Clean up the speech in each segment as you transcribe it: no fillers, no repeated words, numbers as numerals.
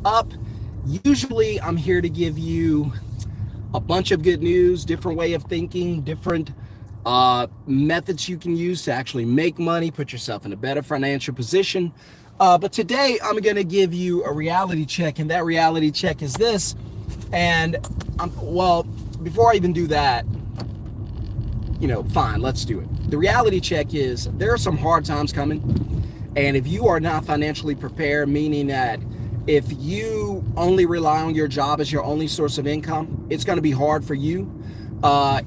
up. Usually I'm here to give you a bunch of good news, different way of thinking, different methods you can use to actually make money, put yourself in a better financial position. But today I'm going to give you a reality check, and that reality check is this. And before I even do that, fine, let's do it. The reality check is there are some hard times coming. And if you are not financially prepared, meaning that if you only rely on your job as your only source of income, it's going to be hard for you.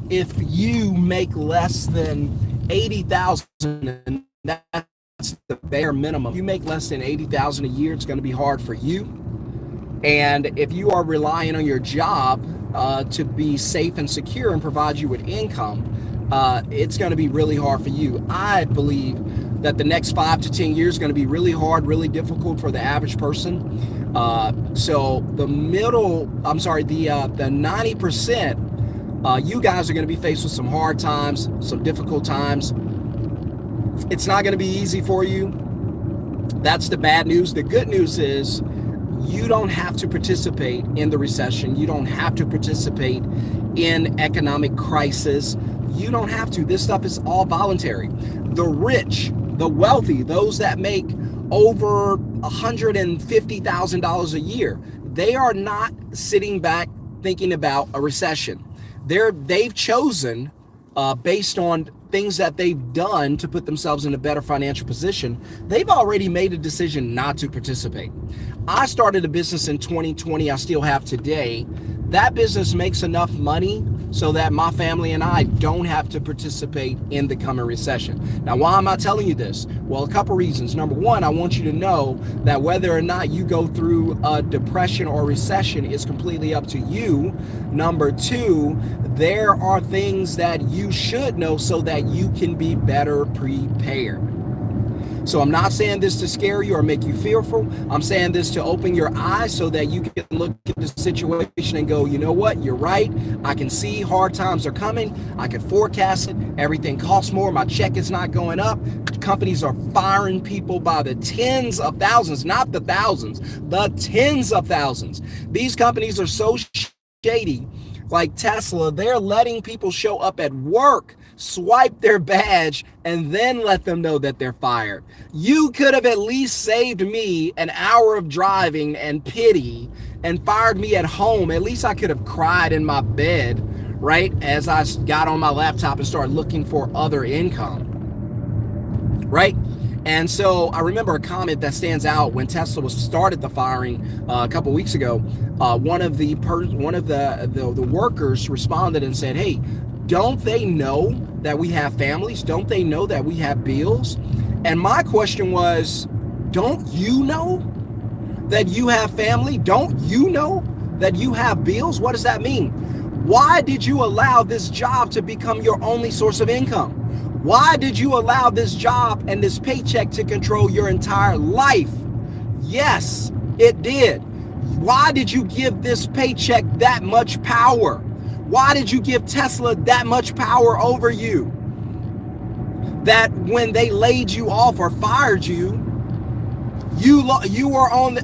If you make less than 80,000, and that's the bare minimum, you make less than 80,000 a year, it's going to be hard for you. And if you are relying on your job to be safe and secure and provide you with income, it's going to be really hard for you. I believe that the next 5 to 10 years is going to be really hard, really difficult for the average person. So the 90%, you guys are going to be faced with some hard times, some difficult times. It's not going to be easy for you. That's the bad news. The good news is you don't have to participate in the recession. You don't have to participate in economic crisis. You don't have to. This stuff is all voluntary. The rich, the wealthy, those that make over $150,000 a year, they are not sitting back thinking about a recession. They've chosen based on things that they've done to put themselves in a better financial position. They've already made a decision not to participate. I started a business in 2020. I still have today. That business makes enough money so that my family and I don't have to participate in the coming recession. Now, why am I telling you this? Well, a couple reasons. Number one, I want you to know that whether or not you go through a depression or recession is completely up to you. Number two, there are things that you should know so that you can be better prepared. So I'm not saying this to scare you or make you fearful. I'm saying this to open your eyes so that you can look at the situation and go, you know what, you're right. I can see hard times are coming. I can forecast it. Everything costs more. My check is not going up. Companies are firing people by the tens of thousands, not the thousands, the tens of thousands. These companies are so shady. Like Tesla, they're letting people show up at work, swipe their badge, and then let them know that they're fired. You could have at least saved me an hour of driving and pity and fired me at home. At least I could have cried in my bed, right, as I got on my laptop and started looking for other income, right? And so I remember a comment that stands out when Tesla started the firing a couple weeks ago. One of the workers responded and said, "Hey, don't they know that we have families? Don't they know that we have bills?" And my question was, don't you know that you have family? Don't you know that you have bills? What does that mean? Why did you allow this job to become your only source of income? Why did you allow this job and this paycheck to control your entire life? Yes, it did. Why did you give this paycheck that much power? Why did you give Tesla that much power over you? That when they laid you off or fired you, you were on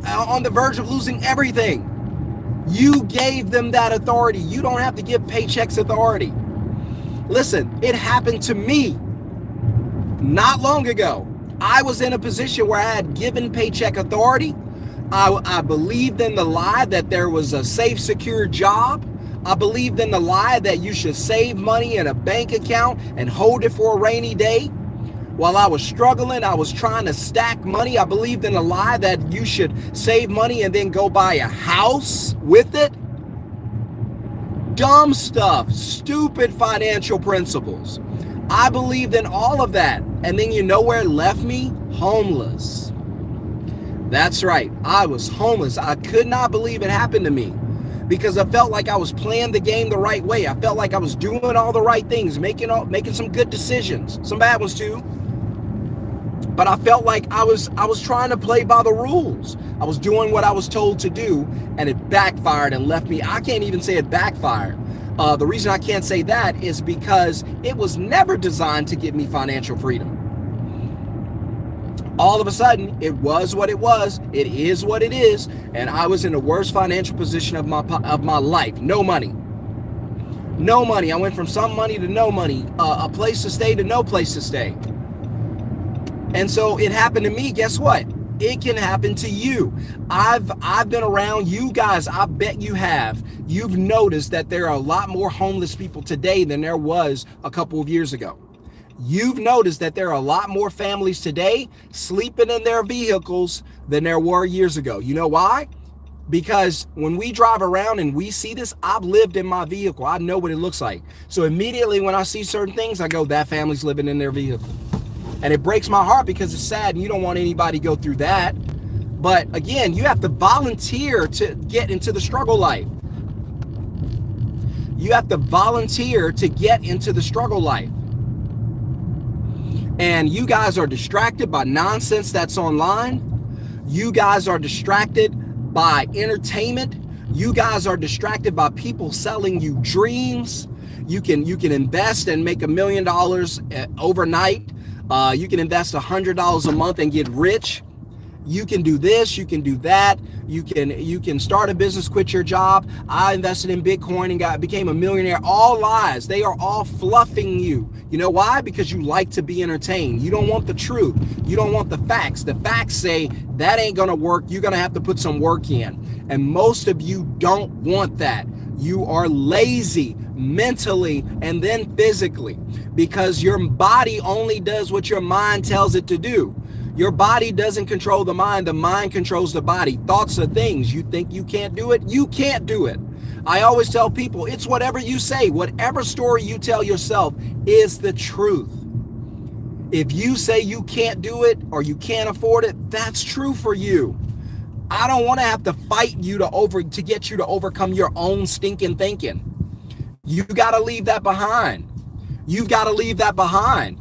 the verge of losing everything. You gave them that authority. You don't have to give paychecks authority. Listen, it happened to me not long ago. I was in a position where I had given paycheck authority. I believed in the lie that there was a safe, secure job. I believed in the lie that you should save money in a bank account and hold it for a rainy day. While I was struggling, I was trying to stack money. I believed in the lie that you should save money and then go buy a house with it. Dumb stuff, stupid financial principles. I believed in all of that. And then you know where it left me? Homeless. That's right. I was homeless. I could not believe it happened to me because I felt like I was playing the game the right way. I felt like I was doing all the right things, making some good decisions, some bad ones too. But I felt like I was trying to play by the rules. I was doing what I was told to do, and it backfired and left me. I can't even say it backfired. The reason I can't say that is because it was never designed to give me financial freedom. All of a sudden, it was what it was. It is what it is. And I was in the worst financial position of my life. No money. No money. I went from some money to no money, a place to stay to no place to stay. And so it happened to me. Guess what? It can happen to you. I've been around you guys. I bet you have. You've noticed that there are a lot more homeless people today than there was a couple of years ago. You've noticed that there are a lot more families today sleeping in their vehicles than there were years ago. You know why? Because when we drive around and we see this, I've lived in my vehicle. I know what it looks like. So immediately when I see certain things, I go, that family's living in their vehicle. And it breaks my heart because it's sad and you don't want anybody to go through that. But again, you have to volunteer to get into the struggle life. You have to volunteer to get into the struggle life. And you guys are distracted by nonsense that's online. You guys are distracted by entertainment. You guys are distracted by people selling you dreams. You can invest and make $1 million overnight. You can invest $100 a month and get rich. You can do this, you can do that. You can start a business, quit your job. I invested in Bitcoin and became a millionaire. All lies. They are all fluffing you. You know why? Because you like to be entertained. You don't want the truth. You don't want the facts. The facts say that ain't gonna work. You're gonna have to put some work in. And most of you don't want that. You are lazy mentally and then physically because your body only does what your mind tells it to do. Your body doesn't control the mind controls the body. Thoughts are things. You think you can't do it, you can't do it. I always tell people, it's whatever you say, whatever story you tell yourself is the truth. If you say you can't do it or you can't afford it, that's true for you. I don't want to have to fight you to get you to overcome your own stinking thinking. You got to leave that behind. You've got to leave that behind.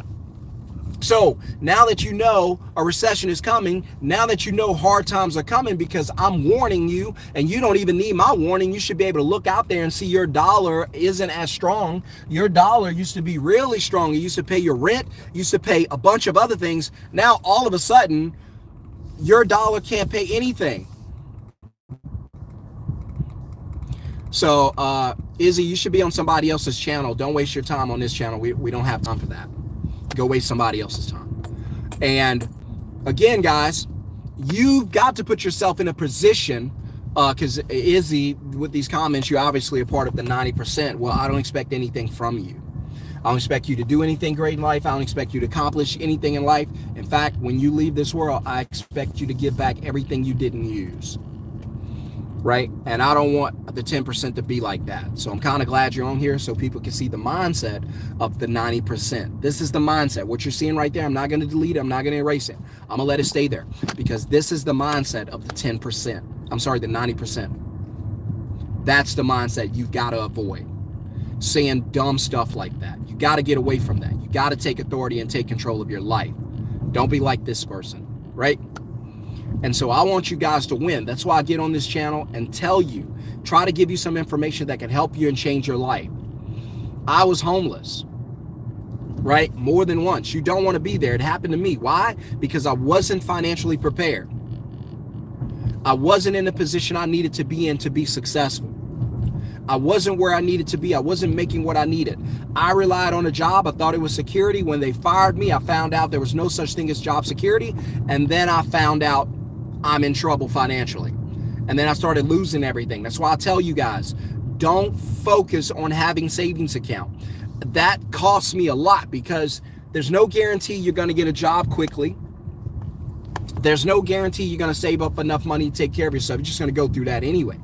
So now that you know a recession is coming, now that you know hard times are coming, because I'm warning you, and you don't even need my warning, you should be able to look out there and see your dollar isn't as strong. Your dollar used to be really strong. You used to pay your rent, used to pay a bunch of other things. Now all of a sudden, your dollar can't pay anything. So Izzy, you should be on somebody else's channel. Don't waste your time on this channel. We don't have time for that. Go waste somebody else's time. And again, guys, you've got to put yourself in a position, because Izzy, with these comments, you're obviously a part of the 90%. Well, I don't expect anything from you. I don't expect you to do anything great in life. I don't expect you to accomplish anything in life. In fact, when you leave this world, I expect you to give back everything you didn't use. Right? And I don't want the 10% to be like that. So I'm kind of glad you're on here so people can see the mindset of the 90%. This is the mindset. What you're seeing right there, I'm not going to delete it. I'm not going to erase it. I'm going to let it stay there because this is the mindset of the 10%. I'm sorry, the 90%. That's the mindset you've got to avoid. Saying dumb stuff like that. You got to get away from that. You got to take authority and take control of your life. Don't be like this person, right? And so I want you guys to win. That's why I get on this channel and tell you, try to give you some information that can help you and change your life. I was homeless, right? More than once. You don't want to be there. It happened to me. Why? Because I wasn't financially prepared. I wasn't in the position I needed to be in to be successful. I wasn't where I needed to be. I wasn't making what I needed. I relied on a job. I thought it was security. When they fired me, I found out there was no such thing as job security. And then I found out I'm in trouble financially. And then I started losing everything. That's why I tell you guys, don't focus on having savings account. That costs me a lot because there's no guarantee you're going to get a job quickly. There's no guarantee you're going to save up enough money to take care of yourself. You're just going to go through that anyway.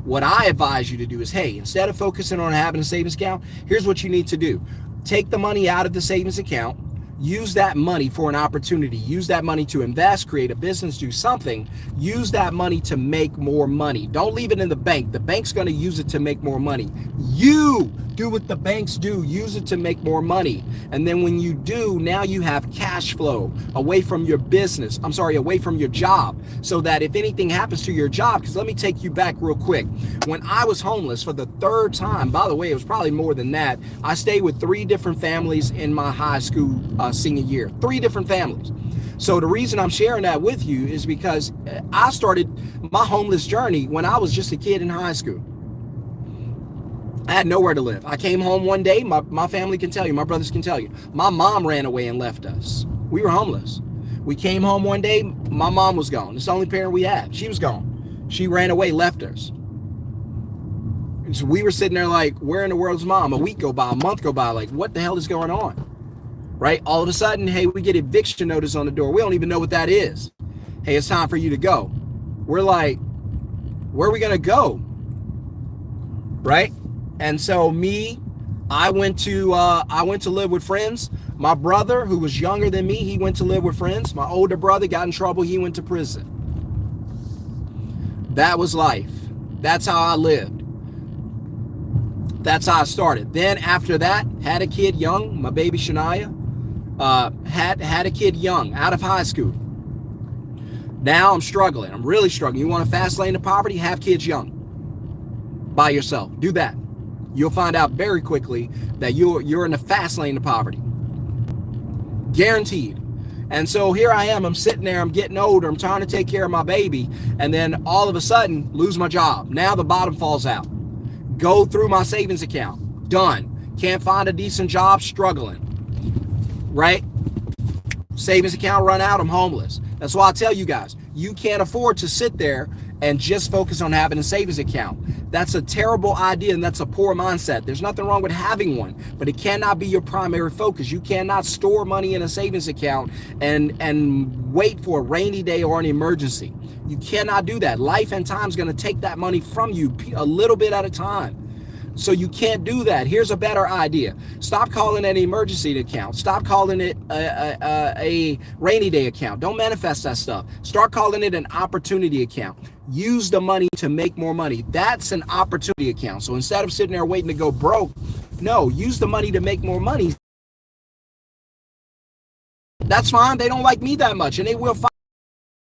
What I advise you to do is, hey, instead of focusing on having a savings account, here's what you need to do. Take the money out of the savings account. Use that money for an opportunity. Use that money to invest, create a business, do something. Use that money to make more money. Don't leave it in the bank. The bank's going to use it to make more money. You do what the banks do. Use it to make more money. And then when you do, now you have cash flow away from your business. I'm sorry, away from your job. So that if anything happens to your job, because let me take you back real quick. When I was homeless for the third time, by the way, it was probably more than that. I stayed with 3 different families in my high school senior year. 3 different families. So the reason I'm sharing that with you is because I started my homeless journey when I was just a kid in high school. I had nowhere to live. I came home one day. My family can tell you, my brothers can tell you. My mom ran away and left us. We were homeless. We came home one day. My mom was gone. It's the only parent we had. She was gone. She ran away, left us. And so we were sitting there like, where in the world's mom? A week go by, a month go by. Like, what the hell is going on? Right? All of a sudden, hey, we get eviction notice on the door. We don't even know what that is. Hey, it's time for you to go. We're like, where are we going to go? Right? And so I went to live with friends. My brother, who was younger than me, he went to live with friends. My older brother got in trouble. He went to prison. That was life. That's how I lived. That's how I started. Then after that, had a kid young, my baby Shania, had a kid young, out of high school. Now I'm struggling. I'm really struggling. You want a fast lane to poverty? Have kids young. By yourself. Do that. You'll find out very quickly that you're in the fast lane to poverty. Guaranteed. And so here I am, I'm sitting there, I'm getting older, I'm trying to take care of my baby, and then all of a sudden, lose my job. Now the bottom falls out. Go through my savings account. Done. Can't find a decent job, struggling. Right? Savings account run out, I'm homeless. That's why I tell you guys, you can't afford to sit there and just focus on having a savings account. That's a terrible idea, and that's a poor mindset. There's nothing wrong with having one, but it cannot be your primary focus. You cannot store money in a savings account and wait for a rainy day or an emergency. You cannot do that. Life and time is going to take that money from you a little bit at a time. So you can't do that. Here's a better idea. Stop calling it an emergency account. Stop calling it a rainy day account. Don't manifest that stuff. Start calling it an opportunity account. Use the money to make more money. That's an opportunity account. So instead of sitting there waiting to go broke, no, use the money to make more money. That's fine. They don't like me that much, and they will fire.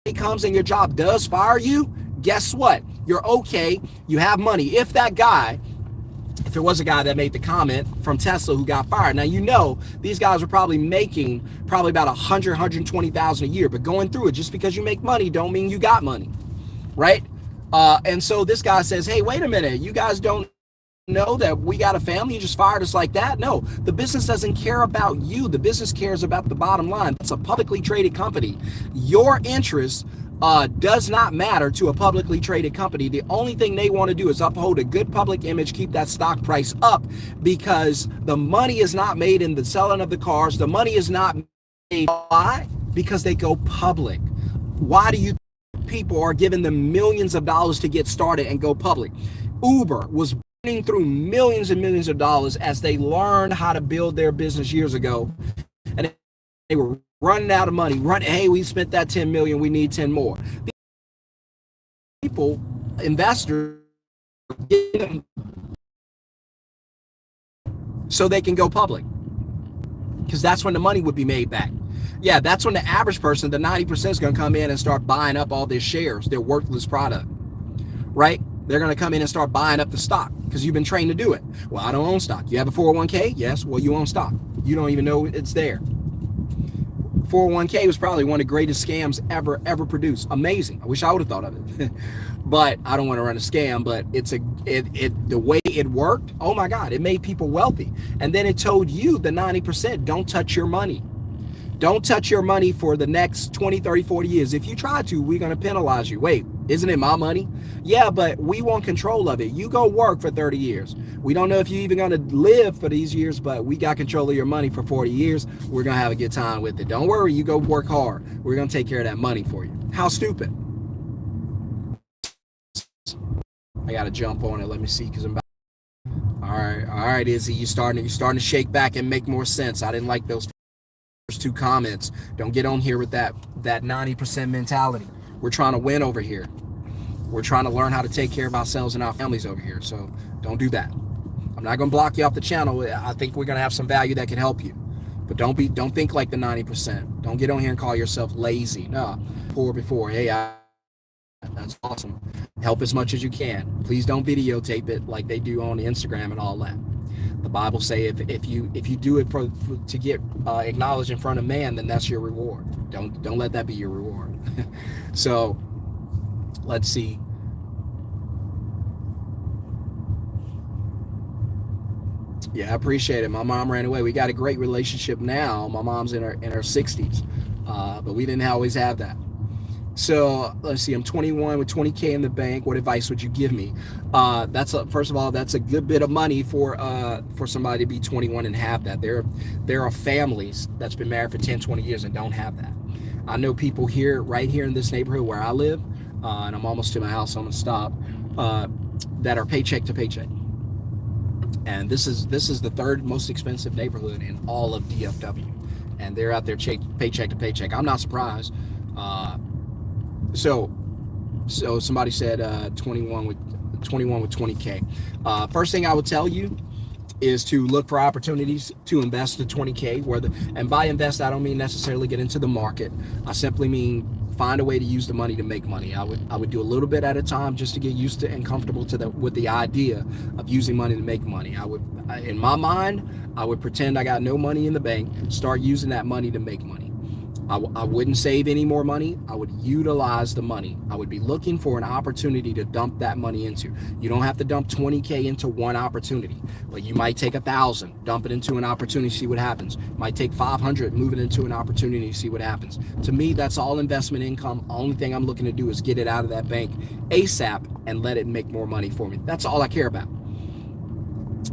When it comes and your job does fire you, guess what? You're okay. You have money. If it was a guy that made the comment from Tesla who got fired. Now, you know, these guys are probably making about 120,000 a year, but going through it, just because you make money don't mean you got money, right? And so this guy says, hey, wait a minute, you guys don't know that we got a family? You just fired us like that? No, the business doesn't care about you. The business cares about the bottom line. It's a publicly traded company. Your interest does not matter to a publicly traded company. The only thing they want to do is uphold a good public image, keep that stock price up, because the money is not made in the selling of the cars. The money is not made. Why? Because they go public. Why do you think people are giving them millions of dollars to get started and go public? Uber was burning through millions and millions of dollars as they learned how to build their business years ago, and they were running out of money. Hey, we spent that 10 million, we need 10 more. People, investors, so they can go public, because that's when the money would be made back. Yeah, that's when the average person, the 90%, is going to come in and start buying up all their shares, their worthless product, right? They're going to come in and start buying up the stock because you've been trained to do it. Well, I don't own stock. You have a 401k? Yes. Well, you own stock. You don't even know it's there. 401k was probably one of the greatest scams ever produced. Amazing. I wish I would have thought of it. But I don't want to run a scam, but the way it worked, oh my God, it made people wealthy. And then it told you, the 90%, don't touch your money. Don't touch your money for the next 20, 30, 40 years. If you try to, we're going to penalize you. Wait, isn't it my money? Yeah, but we want control of it. You go work for 30 years. We don't know if you're even going to live for these years, but we got control of your money for 40 years. We're going to have a good time with it. Don't worry, you go work hard. We're going to take care of that money for you. How stupid. I got to jump on it. Let me see, because I'm about. All right, Izzy, you're starting to shake back and make more sense. I didn't like those two comments. Don't get on here with that 90% mentality. We're trying to win over here. We're trying to learn how to take care of ourselves and our families over here. So don't do that. I'm not going to block you off the channel. I think we're going to have some value that can help you. But don't think like the 90%. Don't get on here and call yourself lazy. No, poor before. Hey, that's awesome. Help as much as you can. Please don't videotape it like they do on Instagram and all that. The Bible say if you do it to get acknowledged in front of man, then that's your reward. Don't let that be your reward. So let's see. Yeah, I appreciate it. My mom ran away. We got a great relationship now. My mom's in her 60s, but we didn't always have that. So let's see. I'm 21 with 20K in the bank. What advice would you give me? First of all, that's a good bit of money for somebody to be 21 and have that. There are families that's been married for 10, 20 years and don't have that. I know people right here in this neighborhood where I live, and I'm almost to my house, so I'm gonna stop. That are paycheck to paycheck. And this is the third most expensive neighborhood in all of DFW, and they're out there paycheck to paycheck. I'm not surprised. So somebody said 21 with 20K. First thing I would tell you is to look for opportunities to invest the 20K. And by invest, I don't mean necessarily get into the market. I simply mean find a way to use the money to make money. I would do a little bit at a time just to get used to and comfortable with the idea of using money to make money. In my mind, I would pretend I got no money in the bank, start using that money to make money. I wouldn't save any more money. I would utilize the money. I would be looking for an opportunity to dump that money into. You don't have to dump 20K into one opportunity, but you might take 1,000, dump it into an opportunity, see what happens. Might take 500, move it into an opportunity, see what happens. To me, that's all investment income. Only thing I'm looking to do is get it out of that bank ASAP and let it make more money for me. That's all I care about.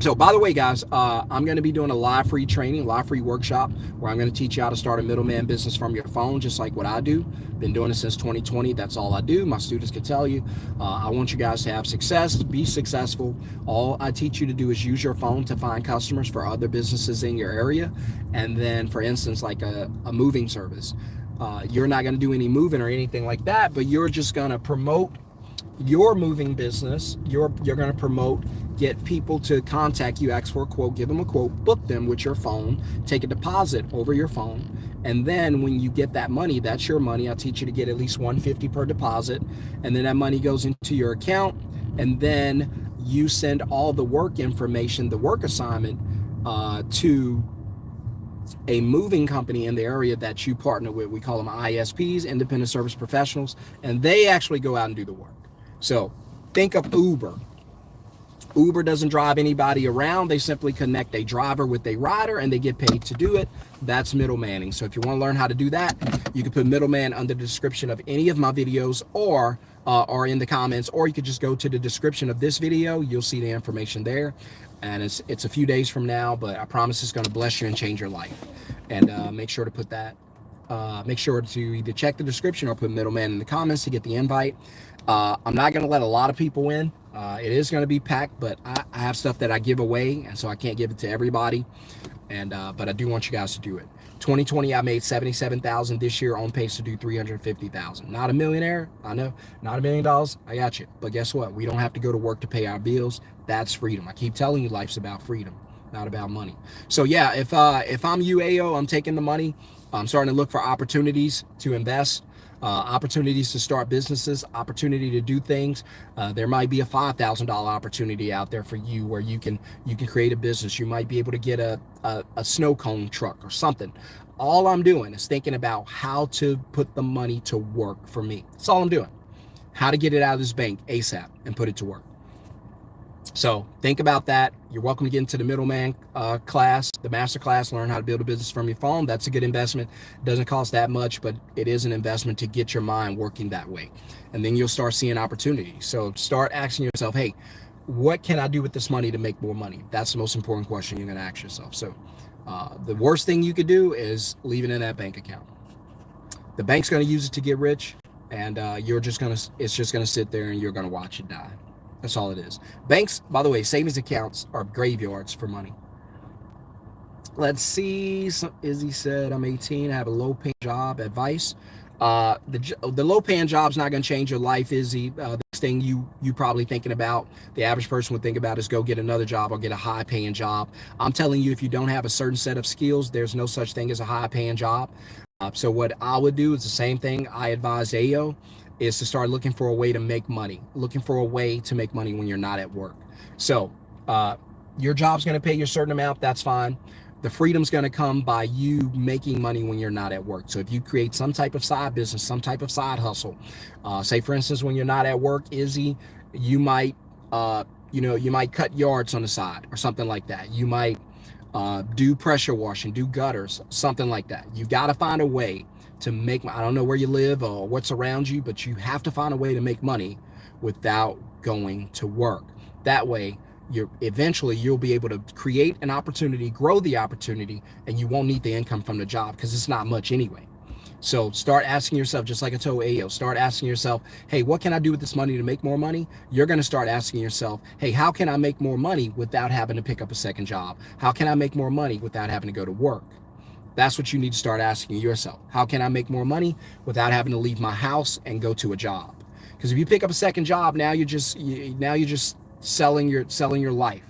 So by the way, guys, I'm going to be doing a live free training, live free workshop where I'm going to teach you how to start a middleman business from your phone, just like what I do. Been doing it since 2020. That's all I do. My students can tell you. I want you guys to have success, be successful. All I teach you to do is use your phone to find customers for other businesses in your area. And then, for instance, like a moving service. You're not going to do any moving or anything like that, but you're just going to promote your moving business. You're going to promote, get people to contact you, ask for a quote, give them a quote, book them with your phone, take a deposit over your phone, and then when you get that money, that's your money. I'll teach you to get at least $150 per deposit, and then that money goes into your account, and then you send all the work information, the work assignment, to a moving company in the area that you partner with. We call them ISPs, independent service professionals, and they actually go out and do the work. So think of Uber. Uber doesn't drive anybody around. They simply connect a driver with a rider and they get paid to do it. That's middlemaning. So if you want to learn how to do that, you can put middleman under the description of any of my videos or in the comments, or you could just go to the description of this video. You'll see the information there. And it's a few days from now, but I promise it's going to bless you and change your life. And make sure to put that. Make sure to either check the description or put middleman in the comments to get the invite. I'm not going to let a lot of people in. It is going to be packed, but I have stuff that I give away, and so I can't give it to everybody. And but I do want you guys to do it. 2020, I made $77,000 this year, on pace to do $350,000. Not a millionaire, I know. Not $1 million, I got you. But guess what? We don't have to go to work to pay our bills. That's freedom. I keep telling you, life's about freedom, not about money. So yeah, if I'm UAO, I'm taking the money. I'm starting to look for opportunities to invest. Opportunities to start businesses, opportunity to do things. There might be a $5,000 opportunity out there for you where you can create a business. You might be able to get a snow cone truck or something. All I'm doing is thinking about how to put the money to work for me. That's all I'm doing. How to get it out of this bank ASAP and put it to work. So think about that. You're welcome to get into the middleman class, the master class, learn how to build a business from your phone. That's a good investment. It doesn't cost that much, but it is an investment to get your mind working that way. And then you'll start seeing opportunities. So start asking yourself, hey, what can I do with this money to make more money? That's the most important question you're going to ask yourself. So the worst thing you could do is leave it in that bank account. The bank's going to use it to get rich, and it's just going to sit there and you're going to watch it die. That's all it is. Banks, by the way, savings accounts are graveyards for money. Let's see. Izzy said, I'm 18. I have a low-paying job. Advice. The low-paying job's not going to change your life, Izzy. The next thing you probably thinking about, the average person would think about, is go get another job or get a high-paying job. I'm telling you, if you don't have a certain set of skills, there's no such thing as a high-paying job. So what I would do is the same thing I advised AO, is to start looking for a way to make money, looking for a way to make money when you're not at work. So Your job's going to pay you a certain amount. That's fine. The freedom's going to come by you making money when you're not at work. So if you create some type of side business, some type of side hustle, say for instance, when you're not at work, Izzy, you might, you might cut yards on the side or something like that. You might do pressure washing, do gutters, something like that. You've got to find a way to make, I don't know where you live or what's around you, but you have to find a way to make money without going to work. That way, you'll be able to create an opportunity, grow the opportunity, and you won't need the income from the job because it's not much anyway. So start asking yourself, just like I told Ayo, start asking yourself, hey, what can I do with this money to make more money? You're going to start asking yourself, hey, how can I make more money without having to pick up a second job? How can I make more money without having to go to work? That's what you need to start asking yourself. How can I make more money without having to leave my house and go to a job? Because if you pick up a second job, now you're just selling your life,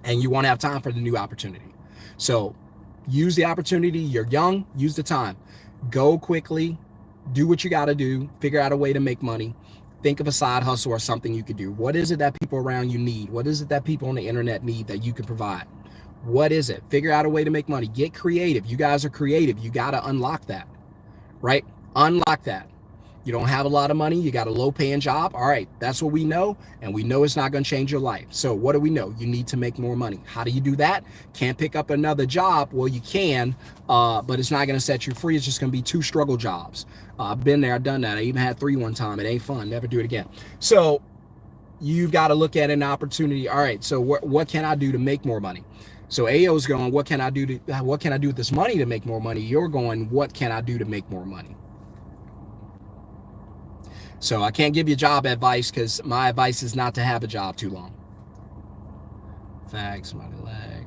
and you won't have time for the new opportunity. So use the opportunity. You're young, use the time. Go quickly, do what you got to do, figure out a way to make money. Think of a side hustle or something you could do. What is it that people around you need? What is it that people on the internet need that you can provide? What is it? Figure out a way to make money. Get creative. You guys are creative. You got to unlock that, right? Unlock that. You don't have a lot of money. You got a low paying job. All right. That's what we know. And we know it's not going to change your life. So what do we know? You need to make more money. How do you do that? Can't pick up another job. Well, you can, but it's not going to set you free. It's just going to be 2 struggle jobs. I've been there. I've done that. I even had 3 one time. It ain't fun. Never do it again. So you've got to look at an opportunity. All right. So what can I do to make more money? So AO's going, what can I do with this money to make more money? You're going, what can I do to make more money? So I can't give you job advice because my advice is not to have a job too long. Fags, my leg.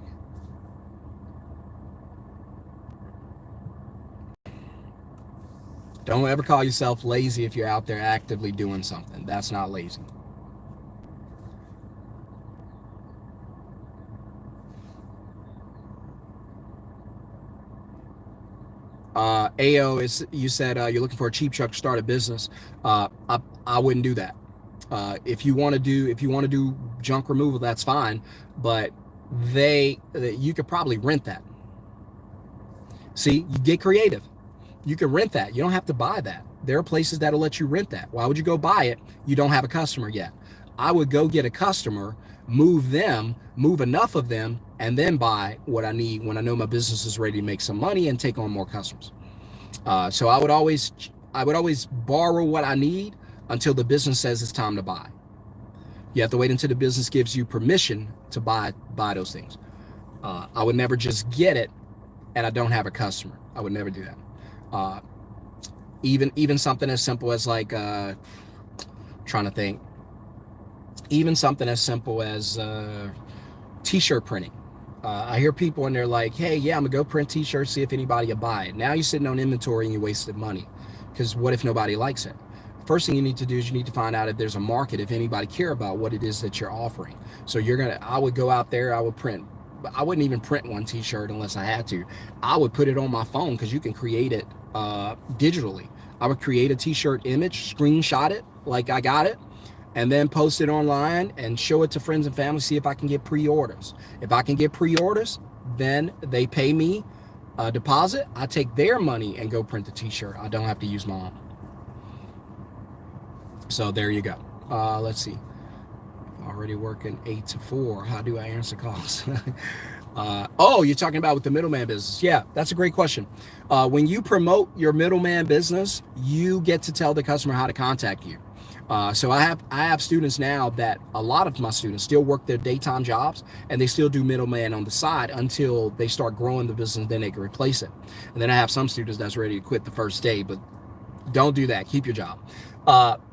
Don't ever call yourself lazy if you're out there actively doing something. That's not lazy. AO, you said you're looking for a cheap truck to start a business. I wouldn't do that. If you want to do junk removal, that's fine, but you could probably rent that. See, you get creative. You can rent that. You don't have to buy that. There are places that'll let you rent that. Why would you go buy it? You don't have a customer yet. I would go get a customer, move enough of them, and then buy what I need when I know my business is ready to make some money and take on more customers. So I would always borrow what I need until the business says it's time to buy. You have to wait until the business gives you permission to buy those things. I would never just get it and I don't have a customer. I would never do that. Even something as simple as like trying to think. Even something as simple as t-shirt printing. I hear people and they're like, hey, yeah, I'm gonna go print t-shirts, see if anybody will buy it. Now you're sitting on inventory and you wasted money, because what if nobody likes it? First thing you need to do is you need to find out if there's a market, if anybody care about what it is that you're offering. So I would go out there, I wouldn't even print one t-shirt unless I had to. I would put it on my phone because you can create it digitally. I would create a t-shirt image, screenshot it like I got it, and then post it online and show it to friends and family, see if I can get pre-orders. If I can get pre-orders, then they pay me a deposit. I take their money and go print the t-shirt. I don't have to use my own. So there you go. Let's see. Already working 8 to 4. How do I answer calls? You're talking about with the middleman business. Yeah, that's a great question. When you promote your middleman business, you get to tell the customer how to contact you. So I have students now that a lot of my students still work their daytime jobs and they still do middleman on the side until they start growing the business, then they can replace it. And then I have some students that's ready to quit the first day, but don't do that. Keep your job.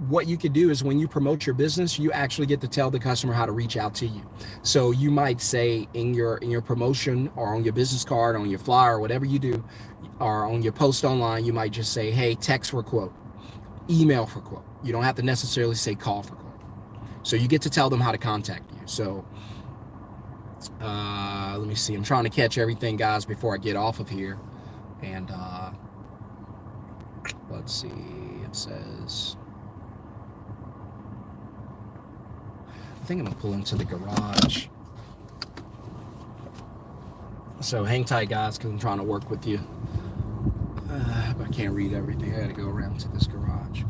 What you could do is when you promote your business, you actually get to tell the customer how to reach out to you. So you might say in your promotion or on your business card, on your flyer, whatever you do, or on your post online, you might just say, hey, text for a quote, email for a quote. You don't have to necessarily say call for quote. So you get to tell them how to contact you. So let me see. I'm trying to catch everything, guys, before I get off of here. And let's see. It says, I think I'm gonna pull into the garage. So hang tight, guys, because I'm trying to work with you. But I can't read everything. I got to go around to this garage.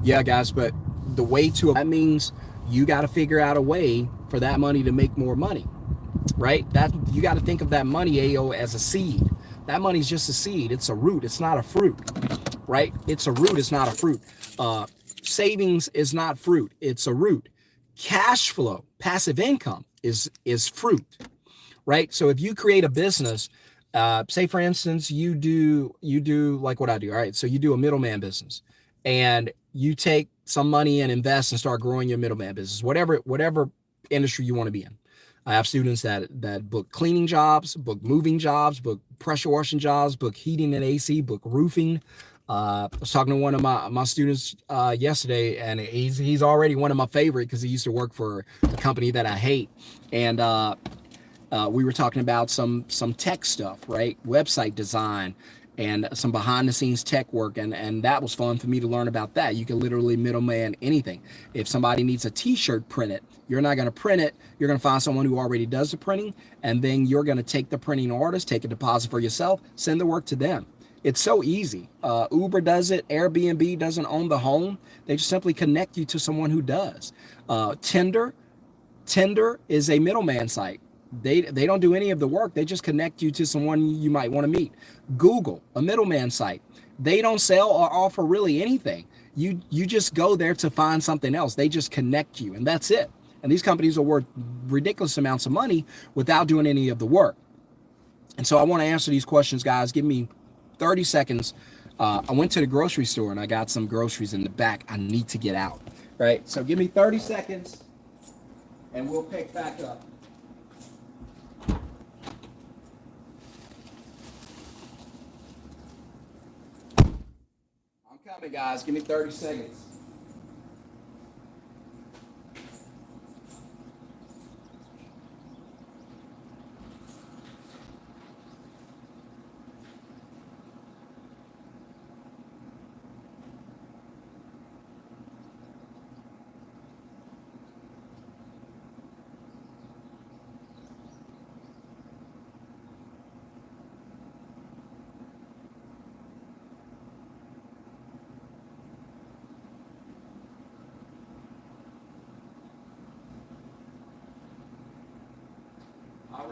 Yeah, guys, but the way to that means you got to figure out a way for that money to make more money, right? That you got to think of that money, AO, as a seed. That money's just a seed. It's a root. It's not a fruit, right? It's a root. It's not a fruit. Savings is not fruit. It's a root. Cash flow, passive income is fruit, right? So if you create a business, say for instance, you do like what I do. All right. So you do a middleman business and you take some money and invest and start growing your middleman business, whatever industry you want to be in. I have students that book cleaning jobs, book moving jobs, book pressure washing jobs, book heating and AC, book roofing. I was talking to one of my students yesterday, and he's already one of my favorite because he used to work for a company that I hate, and we were talking about some tech stuff, right? Website design and some behind the scenes tech work. And that was fun for me to learn about that. You can literally middleman anything. If somebody needs a t-shirt printed, you're not going to print it. You're going to find someone who already does the printing. And then you're going to take the printing orders, take a deposit for yourself, send the work to them. It's so easy. Uber does it. Airbnb doesn't own the home. They just simply connect you to someone who does. Tinder is a middleman site. They don't do any of the work. They just connect you to someone you might want to meet. Google, a middleman site. They don't sell or offer really anything. You just go there to find something else. They just connect you, and that's it. And these companies are worth ridiculous amounts of money without doing any of the work. And so I want to answer these questions, guys. Give me 30 seconds. I went to the grocery store and I got some groceries in the back I need to get out. Right? So give me 30 seconds and we'll pick back up. I'm coming, guys. Give me 30 seconds. All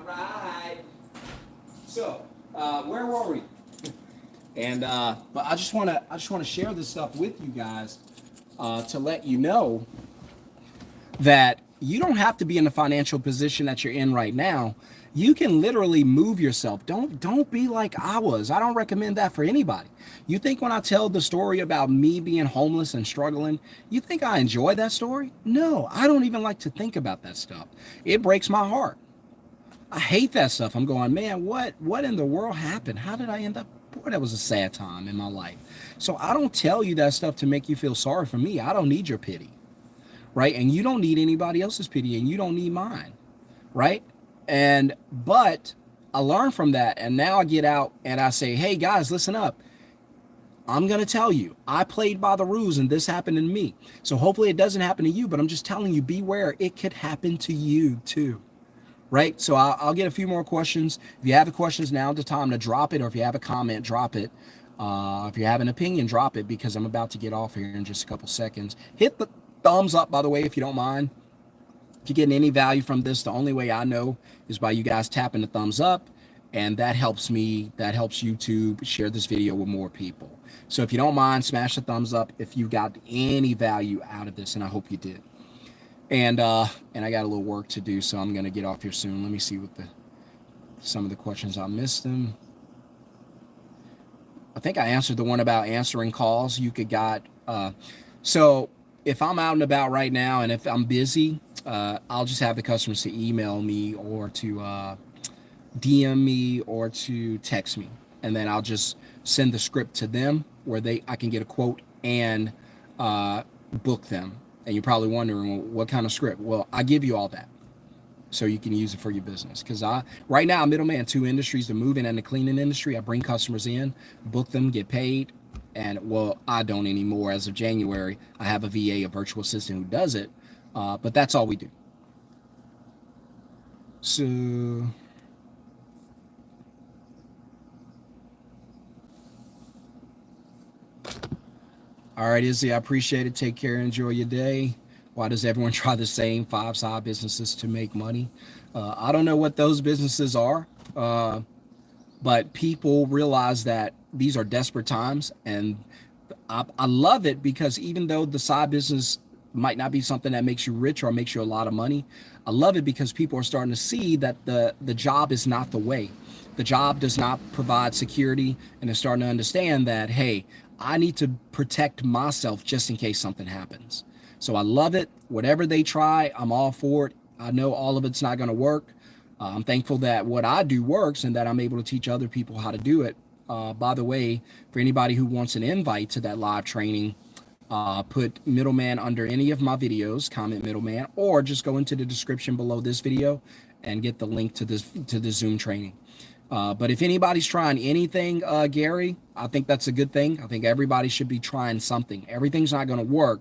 right. So, where were we? And but I just want to share this stuff with you guys to let you know that you don't have to be in the financial position that you're in right now. You can literally move yourself. Don't be like I was. I don't recommend that for anybody. You think when I tell the story about me being homeless and struggling, you think I enjoy that story? No, I don't even like to think about that stuff. It breaks my heart. I hate that stuff. I'm going, man, what in the world happened? How did I end up? Boy, that was a sad time in my life. So I don't tell you that stuff to make you feel sorry for me. I don't need your pity, right? And you don't need anybody else's pity, and you don't need mine, right? But I learned from that, and now I get out and I say, hey guys, listen up. I'm going to tell you, I played by the rules and this happened to me. So hopefully it doesn't happen to you, but I'm just telling you, beware, it could happen to you too. Right? So I'll get a few more questions. If you have the questions, now's the time to drop it, or if you have a comment, drop it. If you have an opinion, drop it, because I'm about to get off here in just a couple seconds. Hit the thumbs up, by the way, if you don't mind. If you're getting any value from this, the only way I know is by you guys tapping the thumbs up, and that helps me, that helps YouTube share this video with more people. So if you don't mind, smash the thumbs up if you got any value out of this, and I hope you did. And I got a little work to do, so I'm gonna get off here soon. Let me see what some of the questions I missed them. I think I answered the one about answering calls. You could got so if I'm out and about right now, and if I'm busy, I'll just have the customers to email me or to DM me or to text me, and then I'll just send the script to them where I can get a quote and book them. And you're probably wondering, well, what kind of script? Well, I give you all that so you can use it for your business. Because right now, I'm middleman 2 industries, the moving and the cleaning industry. I bring customers in, book them, get paid. And, well, I don't anymore. As of January, I have a VA, a virtual assistant, who does it. But that's all we do. So, all right, Izzy, I appreciate it. Take care. Enjoy your day. Why does everyone try the same 5 side businesses to make money? I don't know what those businesses are, but people realize that these are desperate times. And I love it because even though the side business might not be something that makes you rich or makes you a lot of money, I love it because people are starting to see that the job is not the way. The job does not provide security, and they're starting to understand that, hey, I need to protect myself just in case something happens. So I love it. Whatever they try, I'm all for it. I know all of it's not going to work. I'm thankful that what I do works and that I'm able to teach other people how to do it. By the way, for anybody who wants an invite to that live training, put middleman under any of my videos, comment middleman, or just go into the description below this video and get the link to the Zoom training. But if anybody's trying anything, Gary, I think that's a good thing. I think everybody should be trying something. Everything's not going to work,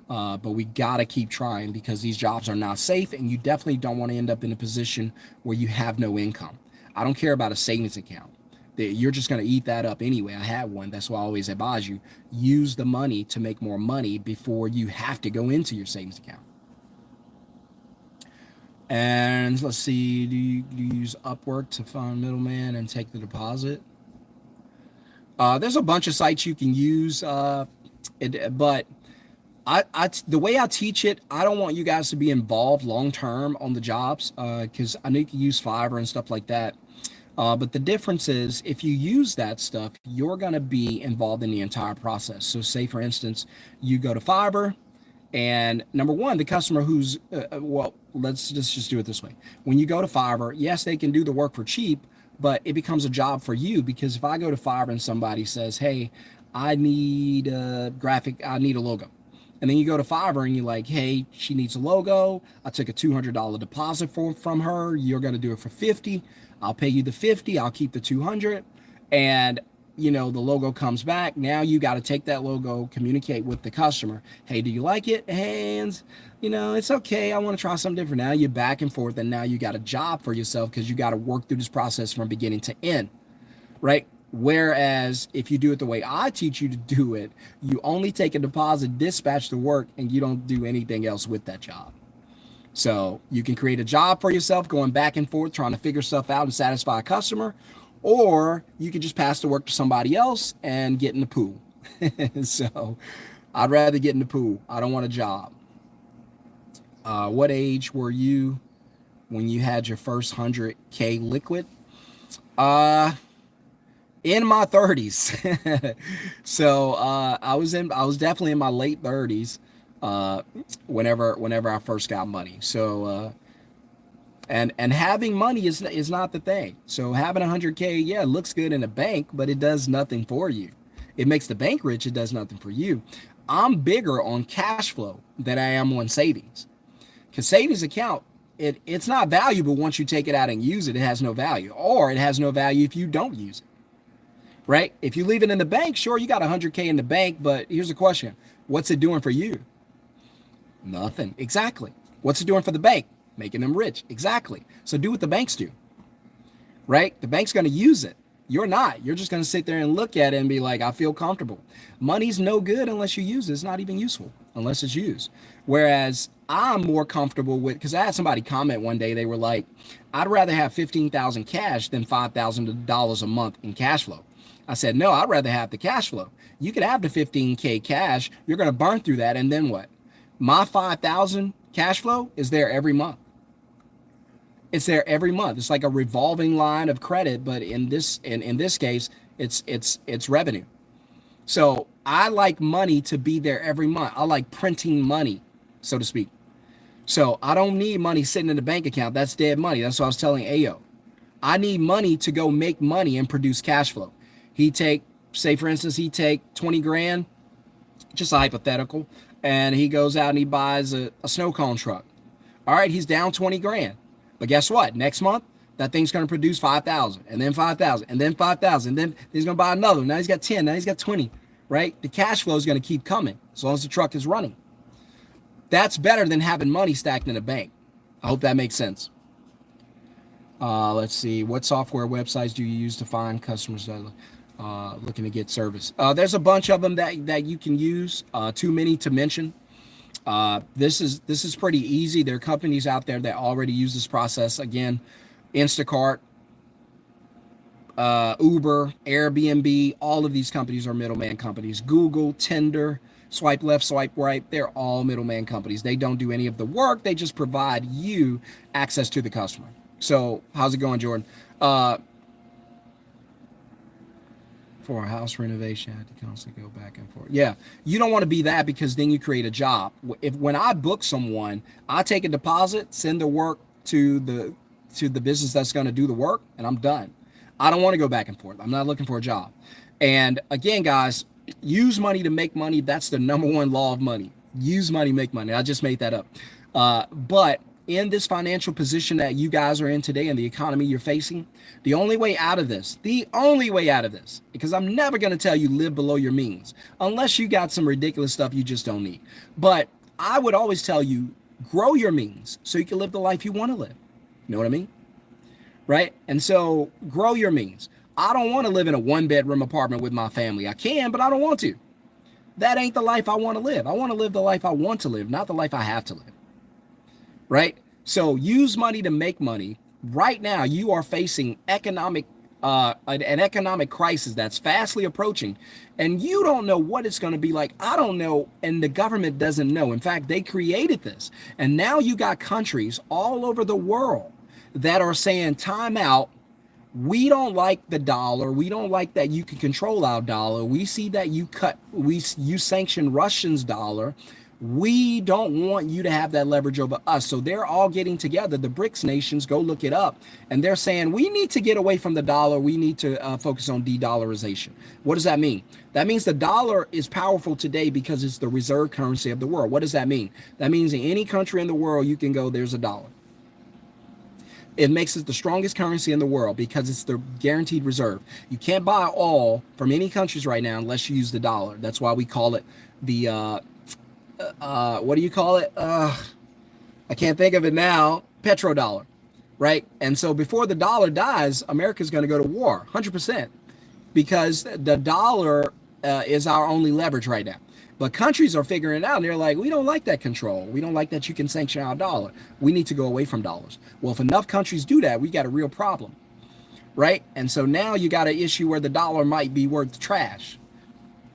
but we got to keep trying because these jobs are not safe, and you definitely don't want to end up in a position where you have no income. I don't care about a savings account. You're just going to eat that up anyway. I had one. That's why I always advise you, use the money to make more money before you have to go into your savings account. And let's see, do you use Upwork to find middleman and take the deposit? There's a bunch of sites you can use, but the way I teach it, I don't want you guys to be involved long term on the jobs because I know you can use Fiverr and stuff like that. But the difference is if you use that stuff, you're going to be involved in the entire process. So say, for instance, you go to Fiverr and number one, the customer who's, well, let's just do it this way. When you go to Fiverr, yes, they can do the work for cheap, but it becomes a job for you because if I go to Fiverr and somebody says, hey, I need a graphic, I need a logo. And then you go to Fiverr and you're like, hey, she needs a logo. I took a $200 deposit from her. You're going to do it for $50. I'll pay you the $50. I'll keep the $200. And, the logo comes back. Now you got to take that logo, communicate with the customer. Hey, do you like it? Hands, it's okay. I want to try something different. Now you're back and forth. And now you got a job for yourself because you got to work through this process from beginning to end, right? Whereas if you do it the way I teach you to do it, you only take a deposit, dispatch the work, and you don't do anything else with that job. So you can create a job for yourself, going back and forth, trying to figure stuff out and satisfy a customer, or you can just pass the work to somebody else and get in the pool. So I'd rather get in the pool. I don't want a job. What age were you when you had your first 100K liquid? In my 30s. So I was definitely in my late 30s whenever I first got money. So and having money is not the thing. So having 100K, yeah, it looks good in a bank, but it does nothing for you. It makes the bank rich, it does nothing for you. I'm bigger on cash flow than I am on savings. Because savings account, it's not valuable once you take it out and use it. It has no value, or it has no value if you don't use it. Right? If you leave it in the bank, sure, you got 100K in the bank, but here's the question. What's it doing for you? Nothing. Exactly. What's it doing for the bank? Making them rich. Exactly. So do what the banks do. Right? The bank's going to use it. You're not. You're just going to sit there and look at it and be like, I feel comfortable. Money's no good unless you use it. It's not even useful unless it's used. Whereas I'm more comfortable with, because I had somebody comment one day, they were like, I'd rather have 15,000 cash than $5,000 a month in cash flow. I said, no, I'd rather have the cash flow. You could have the 15K cash. You're going to burn through that. And then what? My 5,000 cash flow is there every month. It's there every month. It's like a revolving line of credit, but in this case, it's revenue. So I like money to be there every month. I like printing money, so to speak. So I don't need money sitting in the bank account. That's dead money. That's what I was telling Ayo. I need money to go make money and produce cash flow. Say for instance, he take 20 grand, just a hypothetical, and he goes out and he buys a snow cone truck. All right, he's down 20 grand. But guess what? Next month, that thing's going to produce 5,000, and then 5,000, and then 5,000. And then he's going to buy another. Now he's got 10. Now he's got 20, right? The cash flow is going to keep coming as long as the truck is running. That's better than having money stacked in a bank. I hope that makes sense. Let's see. What software websites do you use to find customers that are looking to get service? There's a bunch of them that you can use. Too many to mention. This is pretty easy. There are companies out there that already use this process. Again, Instacart, Uber, Airbnb, all of these companies are middleman companies. Google, Tinder, swipe left, swipe right, they're all middleman companies. They don't do any of the work. They just provide you access to the customer. So how's it going, Jordan? For a house renovation, I had to constantly go back and forth. Yeah, you don't want to be that, because then you create a job. When I book someone, I take a deposit, send the work to the business that's going to do the work, and I'm done. I don't want to go back and forth. I'm not looking for a job. And again, guys, use money to make money. That's the number one law of money. Use money, make money. I just made that up. But in this financial position that you guys are in today and the economy you're facing, the only way out of this, because I'm never going to tell you live below your means, unless you got some ridiculous stuff you just don't need. But I would always tell you, grow your means so you can live the life you want to live. You know what I mean? Right? And so grow your means. I don't want to live in a 1-bedroom apartment with my family. I can, but I don't want to. That ain't the life I want to live. I want to live the life I want to live, not the life I have to live. Right? So use money to make money. Right now, you are facing an economic crisis that's fastly approaching, and you don't know what it's going to be like. I don't know, and the government doesn't know. In fact, they created this, and now you got countries all over the world that are saying, time out. We don't like the dollar. We don't like that you can control our dollar. We see that you sanction Russia's dollar. We don't want you to have that leverage over us. So they're all getting together. The BRICS nations, go look it up. And they're saying, we need to get away from the dollar. We need to focus on de-dollarization. What does that mean? That means the dollar is powerful today because it's the reserve currency of the world. What does that mean? That means in any country in the world, you can go, there's a dollar. It makes it the strongest currency in the world because it's the guaranteed reserve. You can't buy oil from any countries right now unless you use the dollar. That's why we call it the what do you call it? I can't think of it now. Petrodollar, right? And so before the dollar dies, America's going to go to war, 100%, because the dollar is our only leverage right now. But countries are figuring it out, and they're like, we don't like that control. We don't like that you can sanction our dollar. We need to go away from dollars. Well, if enough countries do that, we got a real problem, right? And so now you got an issue where the dollar might be worth trash.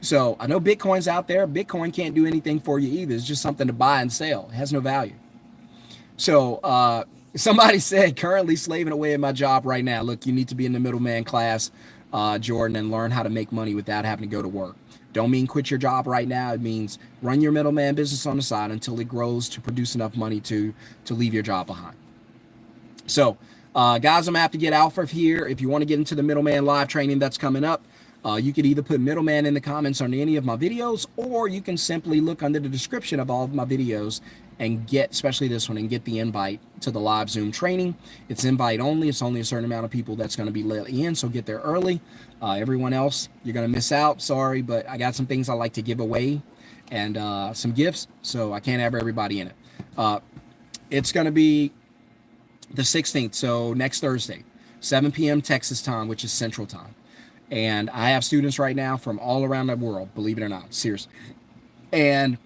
So I know Bitcoin's out there. Bitcoin can't do anything for you either. It's just something to buy and sell. It has no value. So somebody said, currently slaving away at my job right now. Look, you need to be in the middleman class, Jordan, and learn how to make money without having to go to work. Don't mean quit your job right now. It means run your middleman business on the side until it grows to produce enough money to leave your job behind. So guys, I'm going to have to get Alpha here. If you want to get into the middleman live training that's coming up, you could either put middleman in the comments on any of my videos, or you can simply look under the description of all of my videos and get, especially this one, and get the invite to the live Zoom training. It's invite only. It's only a certain amount of people that's going to be let in, so get there early. Everyone else, you're going to miss out. Sorry, but I got some things I like to give away and some gifts, so I can't have everybody in it. It's going to be the 16th, so next Thursday, 7 p.m. Texas time, which is Central time. And I have students right now from all around the world, believe it or not, seriously. And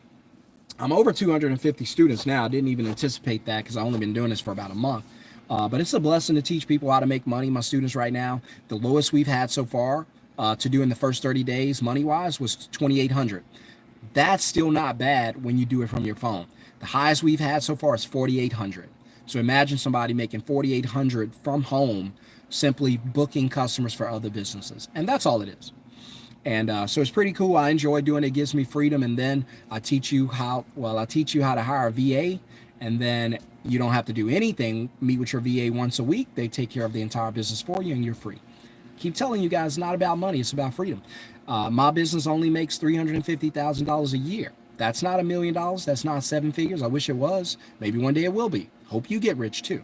I'm over 250 students now. I didn't even anticipate that because I've only been doing this for about a month. But it's a blessing to teach people how to make money. My students right now, the lowest we've had so far to do in the first 30 days money-wise was $2,800. That's still not bad when you do it from your phone. The highest we've had so far is $4,800. So imagine somebody making $4,800 from home, simply booking customers for other businesses. And that's all it is. And so it's pretty cool. I enjoy doing it. It gives me freedom. And then I teach you how to hire a VA. And then you don't have to do anything. Meet with your VA once a week. They take care of the entire business for you and you're free. Keep telling you guys, it's not about money. It's about freedom. My business only makes $350,000 a year. That's not $1 million. That's not 7 figures. I wish it was. Maybe one day it will be. Hope you get rich too.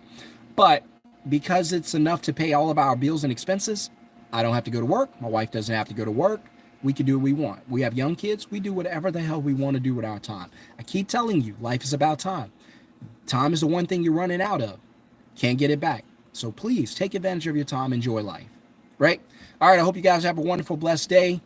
But because it's enough to pay all of our bills and expenses, I don't have to go to work. My wife doesn't have to go to work. We can do what we want. We have young kids. We do whatever the hell we want to do with our time. I keep telling you, life is about time. Time is the one thing you're running out of. Can't get it back. So please take advantage of your time, enjoy life, right? All right, I hope you guys have a wonderful, blessed day.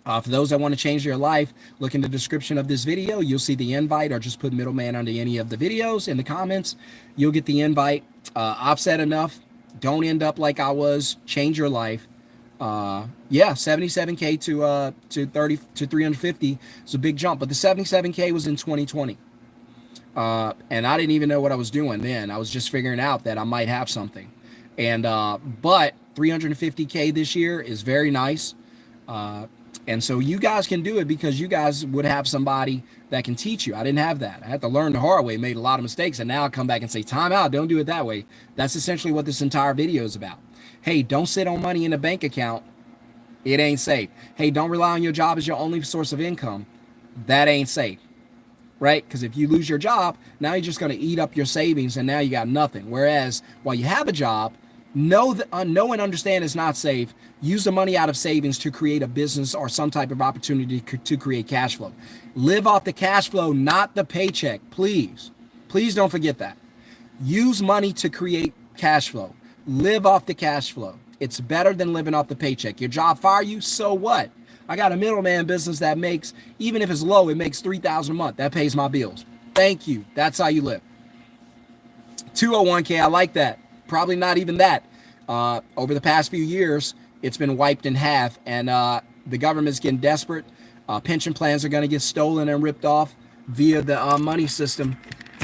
For those that want to change their life, look in the description of this video. You'll see the invite, or just put middleman under any of the videos in the comments. You'll get the invite. I've said enough. Don't end up like I was. Change your life. Yeah, 77K to 350 is a big jump, but the 77K was in 2020. And I didn't even know what I was doing then. I was just figuring out that I might have something. And but 350K this year is very nice. And so you guys can do it because you guys would have somebody that can teach you. I didn't have that. I had to learn the hard way, made a lot of mistakes, and now I come back and say, time out, don't do it that way. That's essentially what this entire video is about. Hey, don't sit on money in a bank account. It ain't safe. Hey, don't rely on your job as your only source of income. That ain't safe, right? Because if you lose your job, now you're just going to eat up your savings, and now you got nothing. Whereas while you have a job, know and understand it's not safe. Use the money out of savings to create a business or some type of opportunity to create cash flow. Live off the cash flow, not the paycheck. Please don't forget that. Use money to create cash flow. Live off the cash flow. It's better than living off the paycheck. Your job fire you, so what? I got a middleman business that makes, even if it's low, it makes $3,000 a month. That pays my bills. Thank you. That's how you live. 201K, I like that. Probably not even that. Over the past few years, it's been wiped in half, and the government's getting desperate. Pension plans are going to get stolen and ripped off via the money system.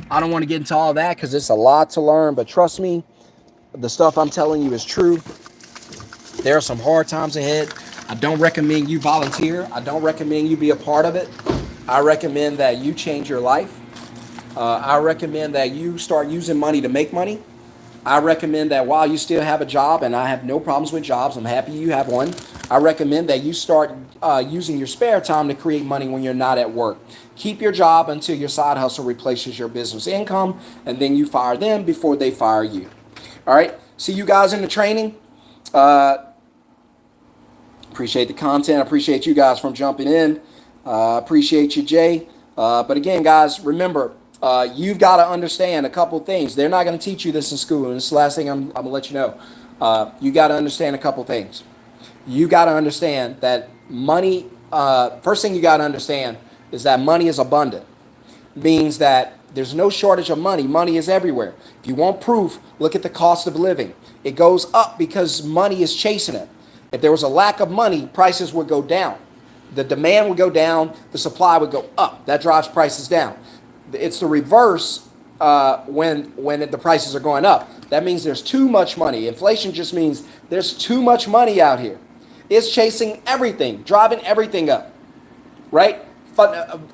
I don't want to get into all that because it's a lot to learn, but trust me, the stuff I'm telling you is true. There are some hard times ahead. I don't recommend you volunteer. I don't recommend you be a part of it. I recommend that you change your life. I recommend that you start using money to make money. I recommend that while you still have a job, and I have no problems with jobs, I'm happy you have one. I recommend that you start using your spare time to create money when you're not at work. Keep your job until your side hustle replaces your business income, and then you fire them before they fire you. All right. See you guys in the training. Appreciate the content. I appreciate you guys from jumping in. Appreciate you, Jay. But again, guys, remember, you've got to understand a couple things. They're not going to teach you this in school. And this is the last thing I'm going to let you know. You got to understand a couple things. You got to understand that money, first thing you got to understand is that money is abundant. Means that there's no shortage of money. Money is everywhere. If you want proof, look at the cost of living. It goes up because money is chasing it. If there was a lack of money, prices would go down. The demand would go down. The supply would go up. That drives prices down. It's the reverse when the prices are going up. That means there's too much money. Inflation just means there's too much money out here. It's chasing everything, driving everything up, right?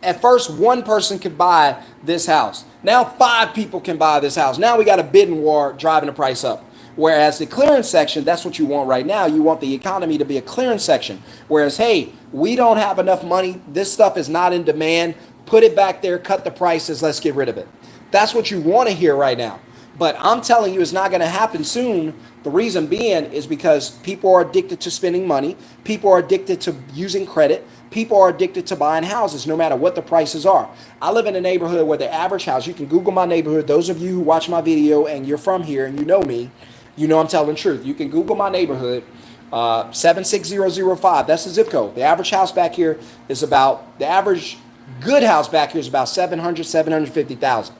At first, one person could buy this house. Now 5 people can buy this house. Now we got a bidding war driving the price up. Whereas the clearance section, that's what you want right now. You want the economy to be a clearance section. Whereas, hey, we don't have enough money. This stuff is not in demand. Put it back there, cut the prices, let's get rid of it. That's what you want to hear right now. But I'm telling you, it's not going to happen soon. The reason being is because people are addicted to spending money. People are addicted to using credit. People are addicted to buying houses, no matter what the prices are. I live in a neighborhood where the average house, you can Google my neighborhood. Those of you who watch my video and you're from here and you know me, you know I'm telling the truth. You can Google my neighborhood, 76005. That's the zip code. The average house back here is about, the average good house back here is about 750,000.